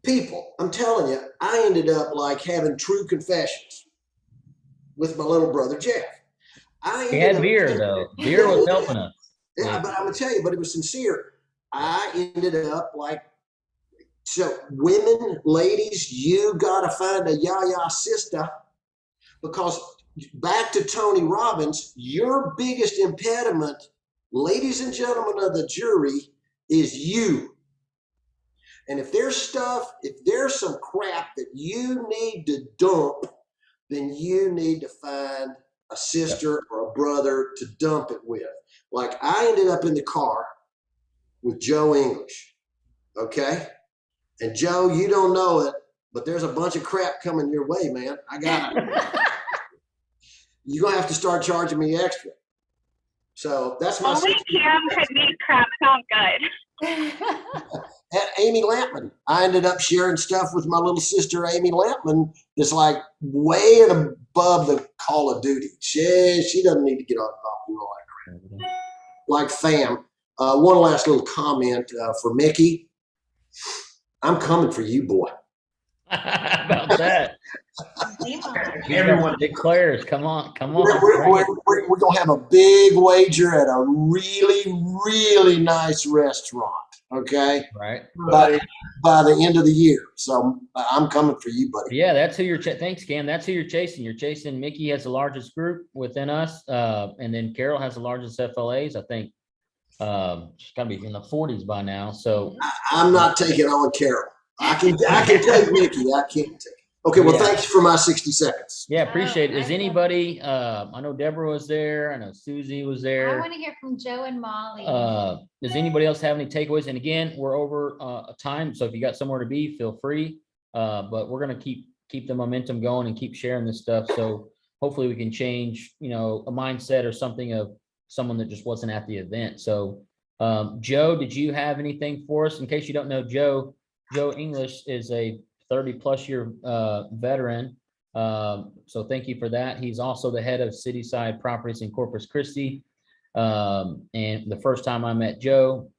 People, I'm telling you, I ended up like having true confessions with my little brother, Jeff. We had beer though. Beer was helping us. Yeah, but I'm gonna tell you, but it was sincere. I ended up like, so women, ladies, you gotta find a yaya sister, because back to Tony Robbins, your biggest impediment, ladies and gentlemen of the jury, is you. And if there's stuff, if there's some crap that you need to dump, then you need to find a sister or a brother to dump it with. Like I ended up in the car with Joe English, okay? And Joe, you don't know it, but there's a bunch of crap coming your way, man. I got it. You're gonna have to start charging me extra. So that's my only Cam could make crap sound good. And Amy Lampman. I ended up sharing stuff with my little sister, Amy Lampman, that's like way above the Call of Duty. She doesn't need to get involved in all that crap. Like fam. One last little comment for Mickey. I'm coming for you, boy. How about that? Everyone declares, come on. We're going to have a big wager at a really, really nice restaurant, okay? Right. By the end of the year. So I'm coming for you, buddy. Yeah, that's who you're thanks, Cam. That's who you're chasing. You're chasing Mickey has the largest group within us. And then Carol has the largest FLAs. I think she's gotta be in the 40s by now. So I'm not taking on Carol. I can take Mickey. I can't take it. Okay, well, thanks for my 60 seconds. Yeah, appreciate it. Is anybody, I know Deborah was there. I know Susie was I there. want to hear from Joe and Molly. Does anybody else have any takeaways? And again, we're over time. So if you got somewhere to be, feel free. But we're going to keep the momentum going and keep sharing this stuff. So hopefully we can change, a mindset or something of someone that just wasn't at the event. So Joe, did you have anything for us? In case you don't know, Joe English is a 30+ year veteran. So thank you for that. He's also the head of CitySide Properties in Corpus Christi. And the first time I met Joe,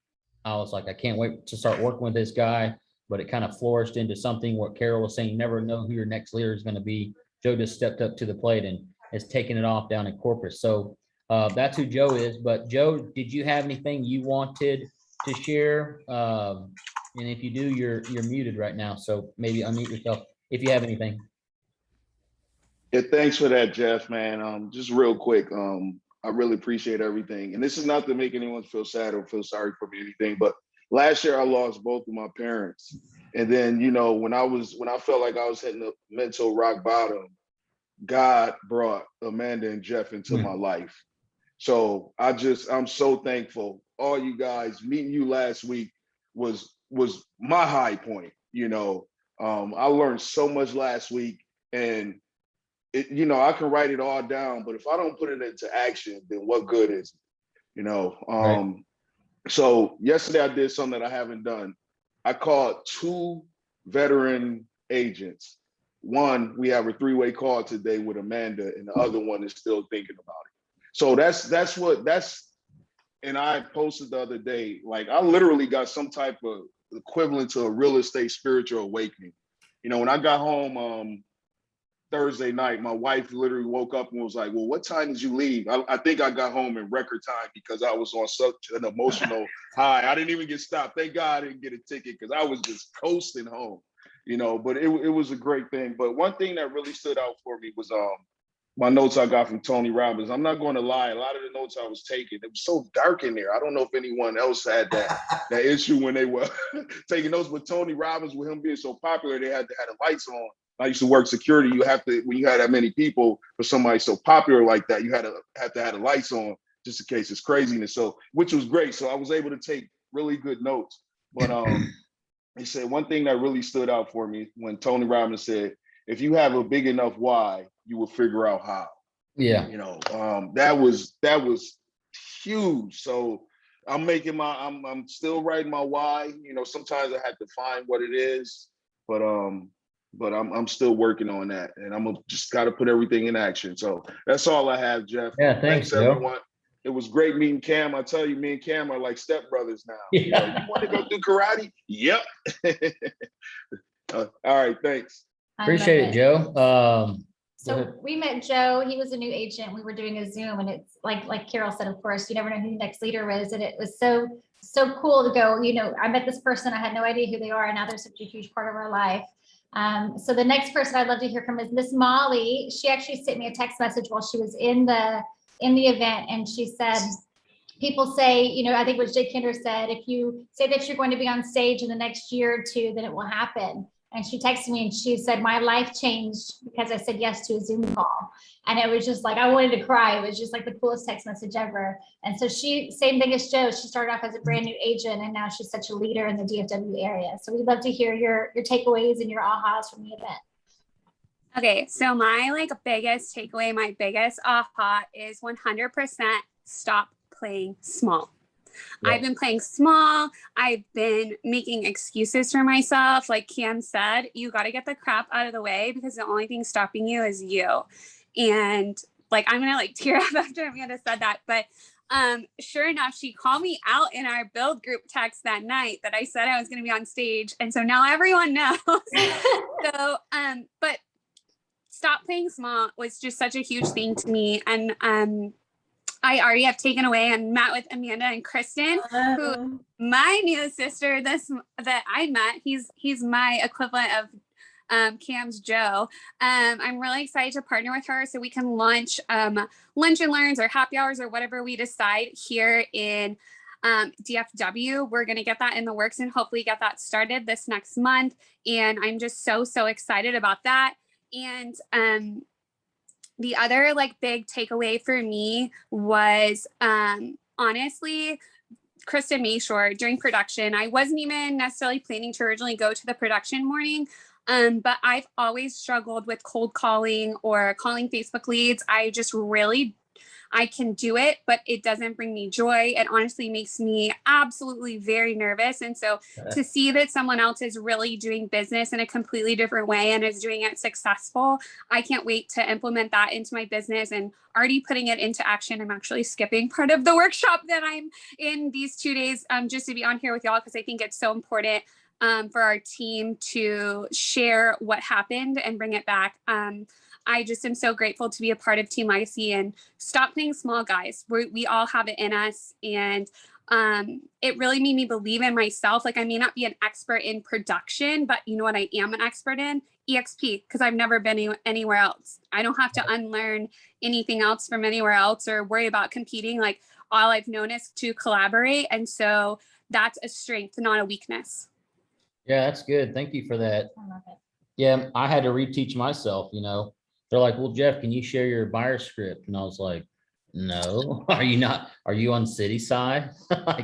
I was like, I can't wait to start working with this guy, but it kind of flourished into something what Carol was saying, you never know who your next leader is going to be. Joe just stepped up to the plate and has taken it off down in Corpus. So that's who Joe is. But Joe, did you have anything you wanted to share? And if you do, you're muted right now. So maybe unmute yourself if you have anything. Yeah, thanks for that, Jeff, man. Just real quick, I really appreciate everything. And this is not to make anyone feel sad or feel sorry for me or anything, but last year I lost both of my parents. And then, when I felt like I was hitting a mental rock bottom, God brought Amanda and Jeff into my life. So I'm so thankful. All you guys, meeting you last week was my high point. I learned so much last week, and I can write it all down, but if I don't put it into action, then what good is it? Right. So yesterday I did something that I haven't done. I called 2 veteran agents. One, we have a 3-way call today with Amanda, and the other one is still thinking about it. So that's and I posted the other day, like I literally got some type of equivalent to a real estate spiritual awakening. When I got home Thursday night, my wife literally woke up and was like, well, what time did you leave? I think I got home in record time because I was on such an emotional high. I didn't even get stopped. Thank God I didn't get a ticket because I was just coasting home, but it was a great thing. But one thing that really stood out for me was my notes I got from Tony Robbins. I'm not going to lie. A lot of the notes I was taking, it was so dark in there. I don't know if anyone else had that issue when they were taking notes, but Tony Robbins, with him being so popular, they had to have the lights on. I used to work security. You have to, when you had that many people, for somebody so popular like that, you have to have the lights on just in case it's craziness. So, which was great. So I was able to take really good notes. But he said one thing that really stood out for me when Tony Robbins said, if you have a big enough why, you will figure out how. Yeah. That was huge. So I'm still writing my why. Sometimes I have to find what it is, but I'm still working on that, and just got to put everything in action. So that's all I have, Jeff. Yeah, thanks everyone. It was great meeting Cam. I tell you, me and Cam are like stepbrothers now. You know, you want to go do karate? Yep. All right, thanks. I Appreciate love it, Joe. Go So ahead. we met Joe. He was a new agent. We were doing a Zoom, and it's like Carol said, of course, you never know who the next leader is. And it was so cool to go, you know, I met this person. I had no idea who they are. And now they're such a huge part of our life. So the next person I'd love to hear from is Miss Molly. She actually sent me a text message while she was in the event. And she said, people say, you know, I think what Jake Kinder said, if you say that you're going to be on stage in the next year or two, then it will happen. And she texted me and she said, my life changed because I said yes to a Zoom call. And it was just like, I wanted to cry. It was just like the coolest text message ever. And so she, same thing as Joe, she started off as a brand new agent and now she's such a leader in the DFW area. So we'd love to hear your takeaways and your ahas from the event. Okay, so my biggest takeaway, my biggest aha is 100% stop playing small. Yeah. I've been playing small. I've been making excuses for myself. Like Cam said, you got to get the crap out of the way because the only thing stopping you is you. And I'm going to tear up after Amanda said that. But sure enough, she called me out in our build group text that night that I said I was going to be on stage. And so now everyone knows. So, but stop playing small was just such a huge thing to me. And I already have taken away and met with Amanda and Kristen, who my new sister that I met. He's my equivalent of Cam's Joe. I'm really excited to partner with her so we can launch lunch and learns or happy hours or whatever we decide here in DFW. We're going to get that in the works and hopefully get that started this next month. And I'm just so excited about that. And the other big takeaway for me was honestly, Kristen Mayshore during production. I wasn't even necessarily planning to originally go to the production morning, but I've always struggled with cold calling or calling Facebook leads. I can do it, but it doesn't bring me joy. It honestly makes me absolutely very nervous. And so to see that someone else is really doing business in a completely different way and is doing it successful, I can't wait to implement that into my business and already putting it into action. I'm actually skipping part of the workshop that I'm in these 2 days just to be on here with y'all because I think it's so important for our team to share what happened and bring it back. I just am so grateful to be a part of TeamLegacy and stop playing small, guys. We all have it in us. And it really made me believe in myself. I may not be an expert in production, but you know what I am an expert in? EXP, because I've never been anywhere else. I don't have to unlearn anything else from anywhere else or worry about competing. All I've known is to collaborate. And so that's a strength, not a weakness. Yeah, that's good. Thank you for that. I love it. Yeah, I had to reteach myself, They're like, well, Jeff, can you share your buyer script? And I was like, no, are you on CitySide?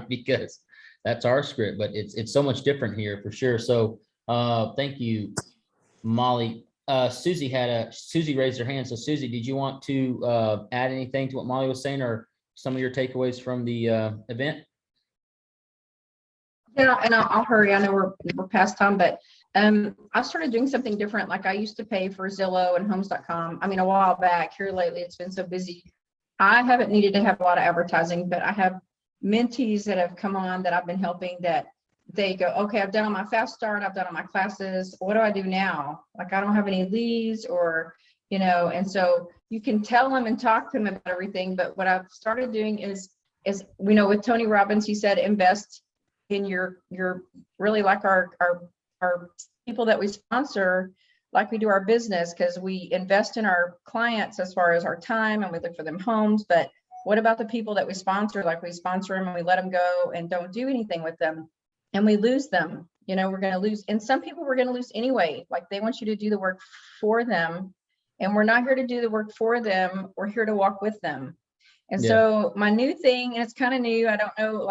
Because that's our script, but it's so much different here for sure. So thank you, Molly. Susie raised her hand. So Susie, did you want to add anything to what Molly was saying or some of your takeaways from the event? Yeah, and I'll hurry. I know we're past time, but I started doing something different. I used to pay for Zillow and homes.com. A while back. Here lately, it's been so busy. I haven't needed to have a lot of advertising, but I have mentees that have come on that I've been helping that they go, okay, I've done all my fast start. I've done all my classes. What do I do now? I don't have any leads or, and so you can tell them and talk to them about everything. But what I've started doing is with Tony Robbins, he said, invest in your really our people that we sponsor, like we do our business, because we invest in our clients as far as our time and we look for them homes. But what about the people that we sponsor? We sponsor them and we let them go and don't do anything with them and we lose them. We're going to lose. And some people we're going to lose anyway. They want you to do the work for them. And we're not here to do the work for them. We're here to walk with them. And so my new thing, and it's kind of new, I don't know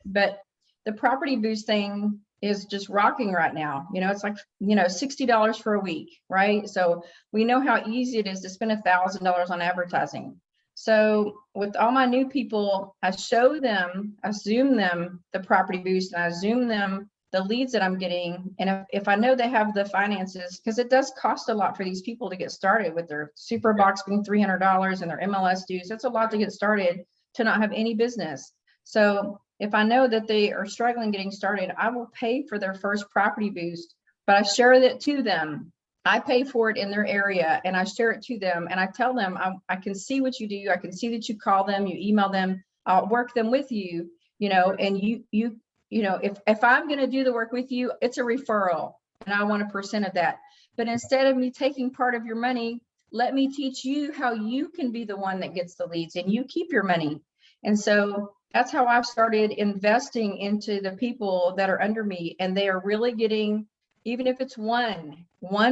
but the property boost thing is just rocking right now. It's $60 for a week, right? So we know how easy it is to spend $1,000 on advertising. So with all my new people, I show them, I Zoom them the property boost and I Zoom them the leads that I'm getting. And if I know they have the finances, because it does cost a lot for these people to get started with their super box being $300 and their MLS dues, that's a lot to get started. to not have any business. So if I know that they are struggling getting started, I will pay for their first property boost, but I share it to them. I pay for it in their area and I share it to them and I tell them, I can see what you do. I can see that you call them, you email them, I'll work them with you, and you know, if I'm going to do the work with you, it's a referral and I want a percent of that. But instead of me taking part of your money, let me teach you how you can be the one that gets the leads and you keep your money. And so that's how I've started investing into the people that are under me, and they are really getting, even if it's one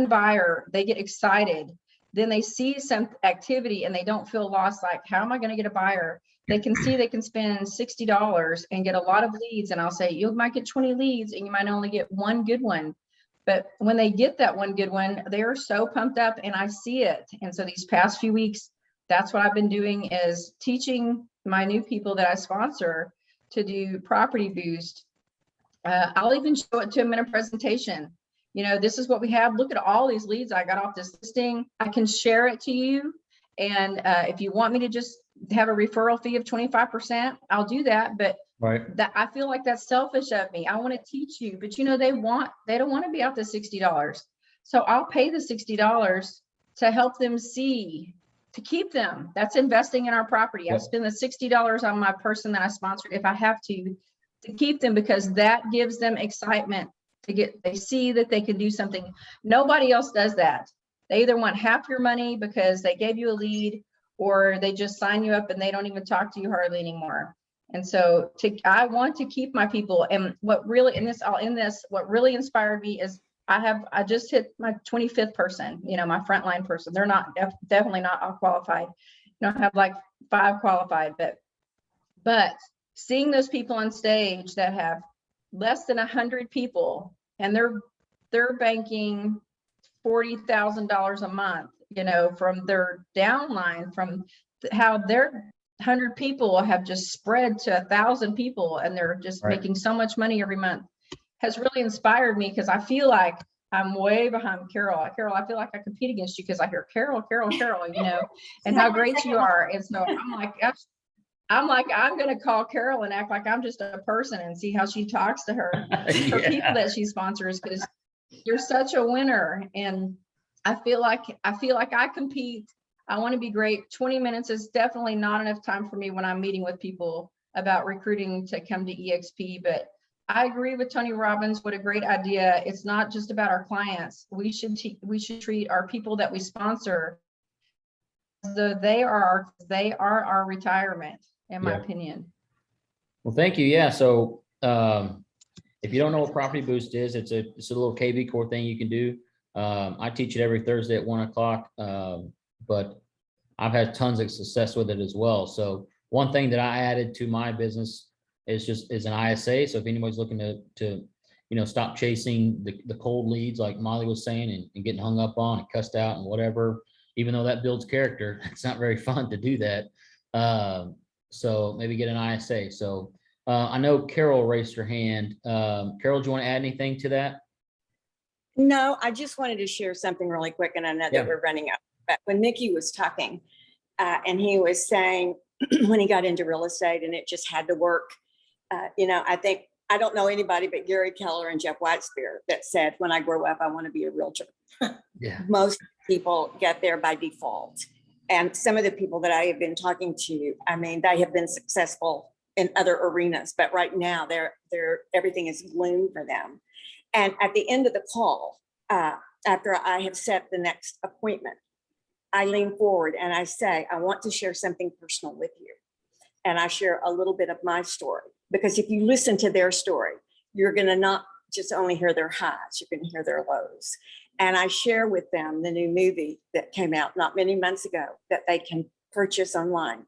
buyer, they get excited. Then they see some activity and they don't feel lost. Like, how am I going to get a buyer? They can see they can spend $60 and get a lot of leads. And I'll say, you might get 20 leads and you might only get one good one. But when they get that one good one, they're so pumped up and I see it. And so these past few weeks, that's what I've been doing, is teaching my new people that I sponsor to do property boost. I'll even show it to them in a presentation. This is what we have. Look at all these leads I got off this listing. I can share it to you. And if you want me to just have a referral fee of 25%, I'll do that. But that, I feel like that's selfish of me. I want to teach you, but they don't want to be out the $60. So I'll pay the $60 to help them see, to keep them. That's investing in our property. I spend the $60 on my person that I sponsored if I have to keep them, because that gives them excitement they see that they can do something. Nobody else does that. They either want half your money because they gave you a lead, or they just sign you up and they don't even talk to you hardly anymore. And so I want to keep my people. And what really, what really inspired me is I just hit my 25th person, my frontline person. They're not definitely not all qualified. I have like 5 qualified, but seeing those people on stage that have less than 100 people and they're banking $40,000 a month, from their downline, from how their 100 people have just spread to 1,000 people and they're just making so much money every month, has really inspired me, because I feel like I'm way behind Carol. Carol, I feel like I compete against you because I hear Carol, and how great you are. And so I'm going to call Carol and act like I'm just a person and see how she talks to her people that she sponsors, because you're such a winner. And I feel like I compete. I want to be great. 20 minutes is definitely not enough time for me when I'm meeting with people about recruiting to come to EXP. But I agree with Tony Robbins. What a great idea. It's not just about our clients. We should treat our people that we sponsor. They are our retirement, in my opinion. Well, thank you. Yeah. So if you don't know what Property Boost is, it's a little KB core thing you can do. I teach it every Thursday at 1 o'clock, but I've had tons of success with it as well. So one thing that I added to my business is an ISA. So if anybody's looking to stop chasing the cold leads, like Molly was saying, and getting hung up on and cussed out and whatever, even though that builds character, it's not very fun to do that. So maybe get an ISA. So I know Carol raised her hand. Carol, do you want to add anything to that? No, I just wanted to share something really quick, and I know that we're running up. But when Mickey was talking, and he was saying when he got into real estate and it just had to work, I don't know anybody but Gary Keller and Jeff Whitespear that said, when I grow up, I want to be a realtor. Most people get there by default. And some of the people that I have been talking to, they have been successful in other arenas, but right now everything is gloom for them. And at the end of the call, after I have set the next appointment, I lean forward and I say, I want to share something personal with you. And I share a little bit of my story, because if you listen to their story, you're going to not just only hear their highs, you're going to hear their lows. And I share with them the new movie that came out not many months ago that they can purchase online.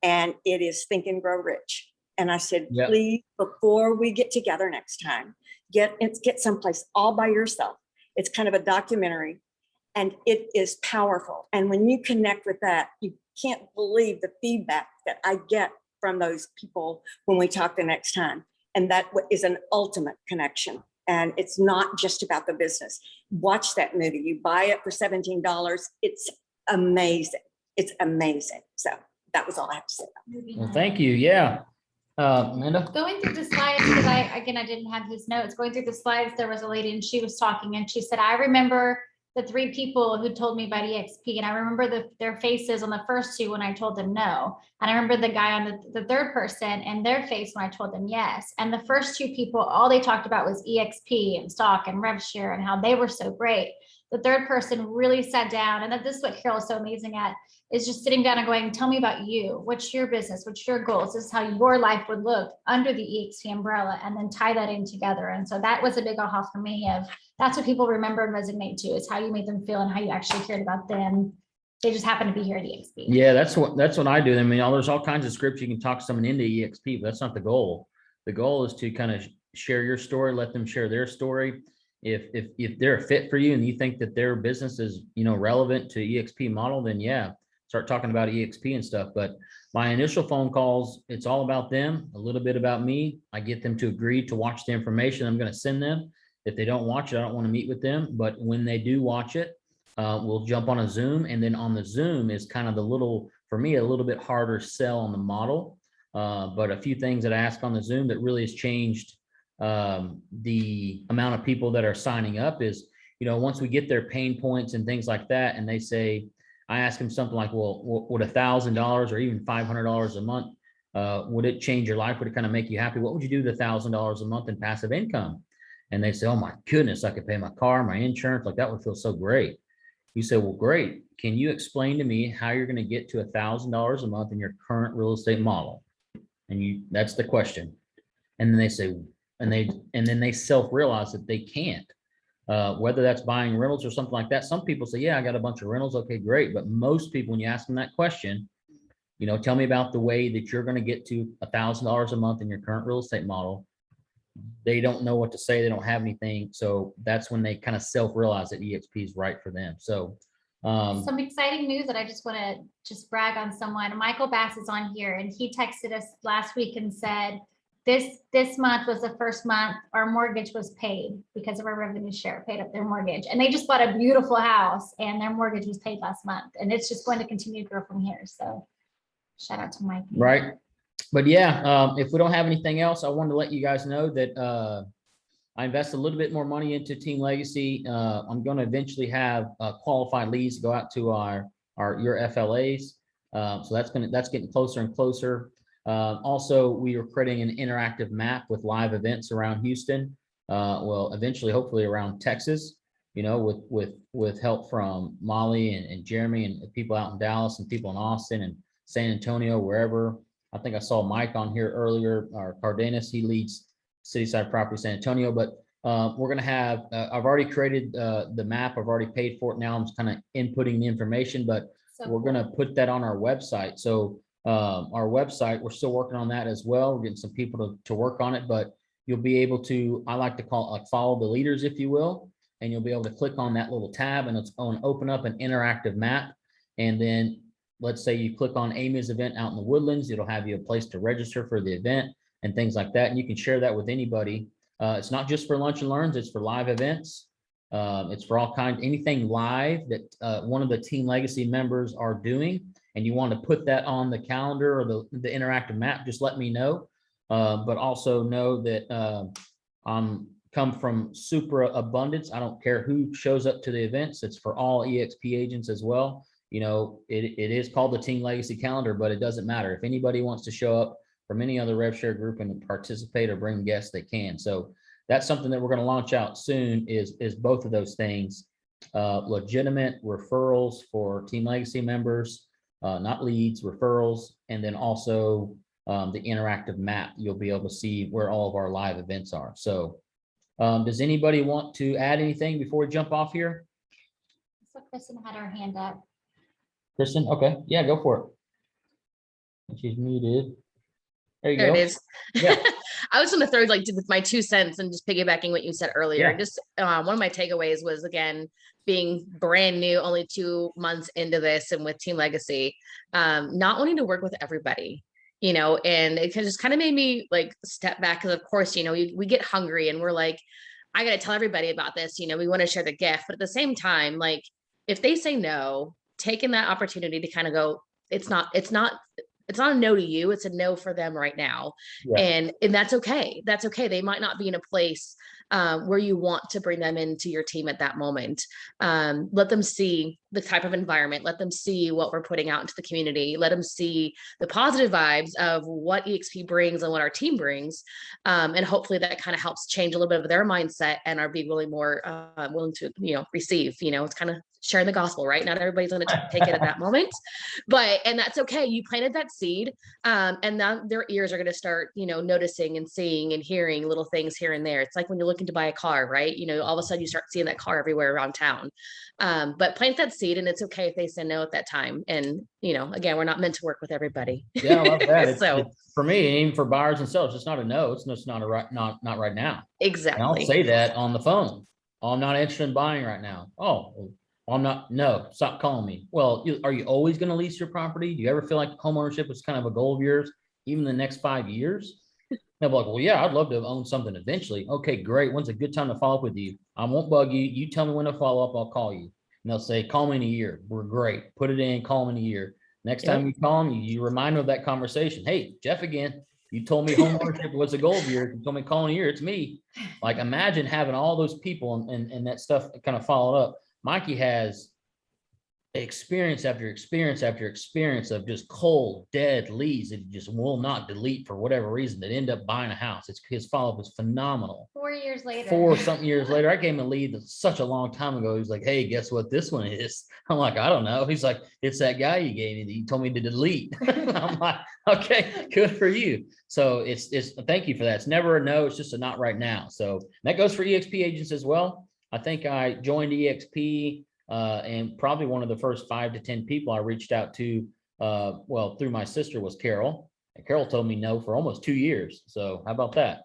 And it is Think and Grow Rich. And I said, please, before we get together next time, get someplace all by yourself. It's kind of a documentary and it is powerful. And when you connect with that, you can't believe the feedback that I get from those people when we talk the next time. And that is an ultimate connection. And it's not just about the business. Watch that movie. You buy it for $17. It's amazing. It's amazing. So That was all I have to say. Well, thank you. Yeah. Amanda? Going through the slides, because I didn't have his notes. Going through the slides, there was a lady and she was talking and she said, I remember the 3 people who told me about EXP, and I remember their faces on the first 2 when I told them no. And I remember the guy on the 3rd person and their face when I told them yes. And the first 2 people, all they talked about was EXP and stock and rev share and how they were so great. The 3rd person really sat down, and this is what Carol is so amazing at, is just sitting down and going, tell me about you. What's your business? What's your goals? This is how your life would look under the EXP umbrella, and then tie that in together. And so that was a big aha for me of that's what people remember and resonate to, is how you made them feel and how you actually cared about them. They just happen to be here at EXP. Yeah, that's what I do. I mean, there's all kinds of scripts you can talk someone into EXP, but that's not the goal. The goal is to kind of share your story, let them share their story. If they're a fit for you and you think that their business is, relevant to EXP model, then yeah, start talking about EXP and stuff. But my initial phone calls, it's all about them, a little bit about me. I get them to agree to watch the information I'm going to send them. If they don't watch it, I don't want to meet with them. But when they do watch it, we'll jump on a Zoom. And then on the Zoom is kind of for me, a little bit harder sell on the model. But a few things that I ask on the Zoom that really has changed the amount of people that are signing up is, once we get their pain points and things like that, and they say, I ask them something like, well, would $1,000 or even $500 a month, would it change your life? Would it kind of make you happy? What would you do with $1,000 a month in passive income? And they say, oh my goodness, I could pay my car, my insurance, like that would feel so great. You say, well, great. Can you explain to me how you're going to get to $1,000 a month in your current real estate model? And that's the question. And then they say, and then they self-realize that they can't, whether that's buying rentals or something like that. Some people say, yeah, I got a bunch of rentals. Okay, great. But most people, when you ask them that question, tell me about the way that you're going to get to $1,000 a month in your current real estate model. They don't know what to say. They don't have anything. So that's when they kind of self-realize that EXP is right for them. So some exciting news that I just want to brag on someone. Michael Bass is on here, and he texted us last week and said, this month was the first month our mortgage was paid because of our revenue share, paid up their mortgage. And they just bought a beautiful house and their mortgage was paid last month. And it's just going to continue to grow from here. So shout out to Mike. Right. But yeah, if we don't have anything else, I wanted to let you guys know that I invest a little bit more money into Team Legacy. I'm going to eventually have qualified leads go out to your FLAs. So that's getting closer and closer. Also, we are creating an interactive map with live events around Houston. Well, eventually, hopefully around Texas, with help from Molly and Jeremy and people out in Dallas and people in Austin and San Antonio, wherever. I think I saw Mike on here earlier, or Cardenas, he leads CitySide Property San Antonio, but we're going to have, I've already created the map. I've already paid for it. Now I'm just kind of inputting the information, but we're going to put that on our website. So our website, we're still working on that as well. We're getting some people to work on it, but you'll be able to, I like to call it follow the leaders, if you will, and you'll be able to click on that little tab and it's going to open up an interactive map. And then let's say you click on Amy's event out in the Woodlands, it'll have you a place to register for the event and things like that. And you can share that with anybody. It's not just for lunch and learns, it's for live events. It's for all kinds, anything live that one of the Team Legacy members are doing, and you want to put that on the calendar or the interactive map, just let me know. But also know that I'm come from super abundance. I don't care who shows up to the events. It's for all EXP agents as well. It is called the Team Legacy calendar, but it doesn't matter. If anybody wants to show up from any other rev share group and participate or bring guests, they can. So that's something that we're going to launch out soon is both of those things, legitimate referrals for Team Legacy members, not leads, referrals, and then also the interactive map. You'll be able to see where all of our live events are. So does anybody want to add anything before we jump off here? So Kristen had her hand up. Kristen, okay, yeah, go for it. She's muted. There you go. There it is. Yeah. I was going to throw with my 2 cents and just piggybacking what you said earlier. Yeah. Just one of my takeaways was, again, being brand new, only 2 months into this and with Team Legacy, not wanting to work with everybody, and it just kind of made me step back. Because of course, we get hungry and we're like, I got to tell everybody about this. We want to share the gift, but at the same time, if they say no, taking that opportunity to kind of go, it's not a no to you, it's a no for them right now. Yeah. And that's okay. That's okay. They might not be in a place where you want to bring them into your team at that moment. Let them see the type of environment, let them see what we're putting out into the community, let them see the positive vibes of what EXP brings and what our team brings. And hopefully that kind of helps change a little bit of their mindset and are be really more willing to, receive, it's kind of sharing the gospel, right? Not everybody's going to take it at that moment, and that's okay. You planted that seed, and now their ears are going to start, noticing and seeing and hearing little things here and there. It's like when you're looking to buy a car, right? All of a sudden you start seeing that car everywhere around town. But plant that seed, and it's okay if they say no at that time. And, again, we're not meant to work with everybody. Yeah, I love that. So for me, and even for buyers and sellers, it's not a no. It's just not a right, not right now. exactly. And I'll say that on the phone. Oh, I'm not interested in buying right now. Oh, well, I'm not. No, stop calling me. Well, are you always going to lease your property? Do you ever feel like homeownership is kind of a goal of yours, even the next 5 years? They'll be like, well, yeah, I'd love to own something eventually. Okay, great. When's a good time to follow up with you? I won't bug you. You tell me when to follow up. I'll call you. And they'll say, call me in a year. We're great. Put it in, call me in a year. Next time you call them, you remind them of that conversation. Hey, Jeff again. You told me homeownership was a goal of yours. You told me call in a year. It's me. Like, imagine having all those people and that stuff kind of followed up. Mikey has experience after experience after experience of just cold, dead leads that he just will not delete for whatever reason that end up buying a house. His follow-up is phenomenal. 4 years later. 4 something years later, I gave him a lead such a long time ago. He's like, hey, guess what this one is? I'm like, I don't know. He's like, it's that guy you gave me that you told me to delete. I'm like, okay, good for you. So it's thank you for that. It's never a no, it's just a not right now. So that goes for EXP agents as well. I think I joined EXP and probably one of the first 5 to 10 people I reached out to, through my sister was Carol. And Carol told me no for almost 2 years. So how about that?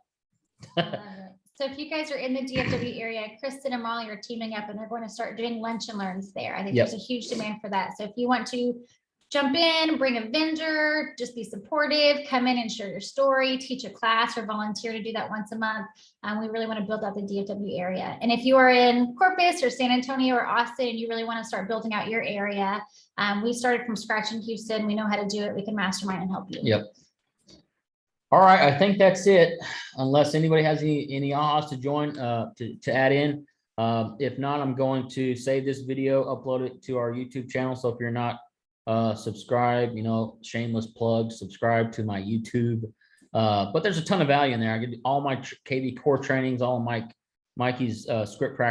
So if you guys are in the DFW area, Kristen and Molly are teaming up and they're going to start doing lunch and learns there. I think there's a huge demand for that. So if you want to jump in, bring a vendor, just be supportive, come in and share your story, teach a class or volunteer to do that once a month. We really want to build out the DFW area. And if you are in Corpus or San Antonio or Austin, and you really want to start building out your area, we started from scratch in Houston. We know how to do it. We can mastermind and help you. Yep. All right, I think that's it. Unless anybody has any ahas to join, to add in. If not, I'm going to save this video, upload it to our YouTube channel. So if you're not subscribe, shameless plug, subscribe to my YouTube. But there's a ton of value in there. I get all my KV core trainings, all of Mikey's script practice.